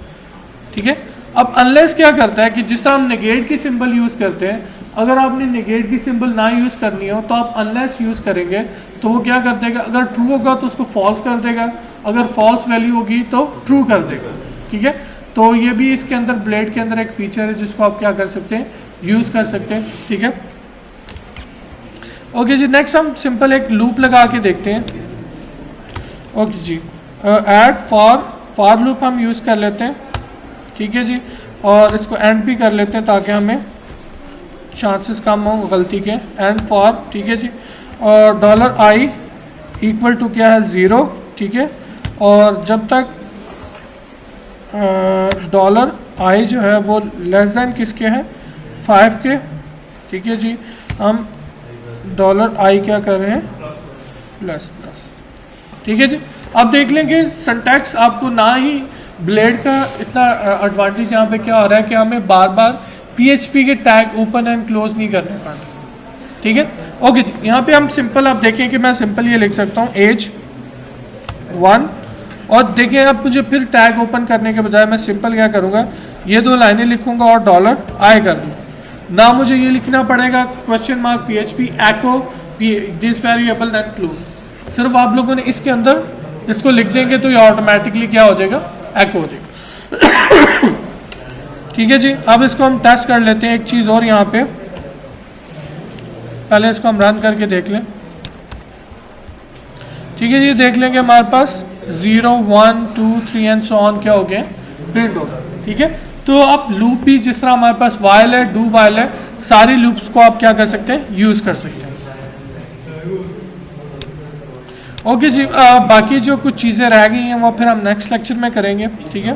ठीक है। अब अनलेस क्या करता है कि जिस तरह हम नेगेट की सिंबल यूज करते हैं, अगर आपने नेगेट की सिंबल ना यूज करनी हो तो आप अनलेस यूज करेंगे, तो वो क्या कर देगा, अगर ट्रू होगा तो उसको फॉल्स कर देगा, अगर फॉल्स वैल्यू होगी तो ट्रू कर देगा। ठीक है, तो ये भी इसके अंदर ब्लेड के अंदर एक फीचर है जिसको आप क्या कर सकते हैं, यूज कर सकते हैं। ठीक है, ओके जी, नेक्स्ट हम सिंपल एक लूप लगा के देखते हैं। ओके जी, ऐड फॉर लूप हम यूज कर लेते हैं। ठीक है जी, और इसको एंड भी कर लेते हैं ताकि हमें चांसेस कम हो गलती के। एंड फॉर, ठीक है जी, और $i इक्वल टू क्या है, 0। ठीक है, और जब तक $i जो है वो लेस देन किसके है, 5 के। ठीक है जी, हम $i क्या कर रहे हैं, प्लस। ठीक है जी, अब देख लें कि सिंटैक्स आपको ना ही ब्लेड का इतना एडवांटेज यहाँ पे क्या हो रहा है कि हमें बार बार PHP के टैग ओपन एंड क्लोज नहीं करने पड़ते। ठीक है, ओके जी, यहाँ पे हम सिंपल, आप देखें कि मैं सिंपल ये लिख सकता हूँ age 1, और देखिए अब मुझे फिर टैग ओपन करने के बजाय मैं सिंपल क्या करूँगा, ये 2 लाइनें लिखूंगा और $i कर दूँगा। ना मुझे ये लिखना पड़ेगा $PHP echo this variable that close, सिर्फ आप लोगों ने इसके अंदर इसको लिख देंगे तो ये ऑटोमेटिकली क्या हो जाएगा, एको हो जाएगा। ठीक है जी, अब इसको हम टेस्ट कर लेते हैं। एक चीज और यहाँ पे, पहले इसको हम रन करके देख लें। ठीक है जी, देख लेंगे हमारे पास 0 1 2 3 एंड सो ऑन क्या हो गए, प्रिंट हो गए। ठीक है, तो आप लूप भी जिस तरह हमारे पास वाइल है, डू वाइल है, सारी लूप्स को आप क्या कर सकते हैं, यूज कर सकते हैं। ओके जी, बाकी जो कुछ चीज़ें रह गई हैं वो फिर हम नेक्स्ट लेक्चर में करेंगे। ठीक है।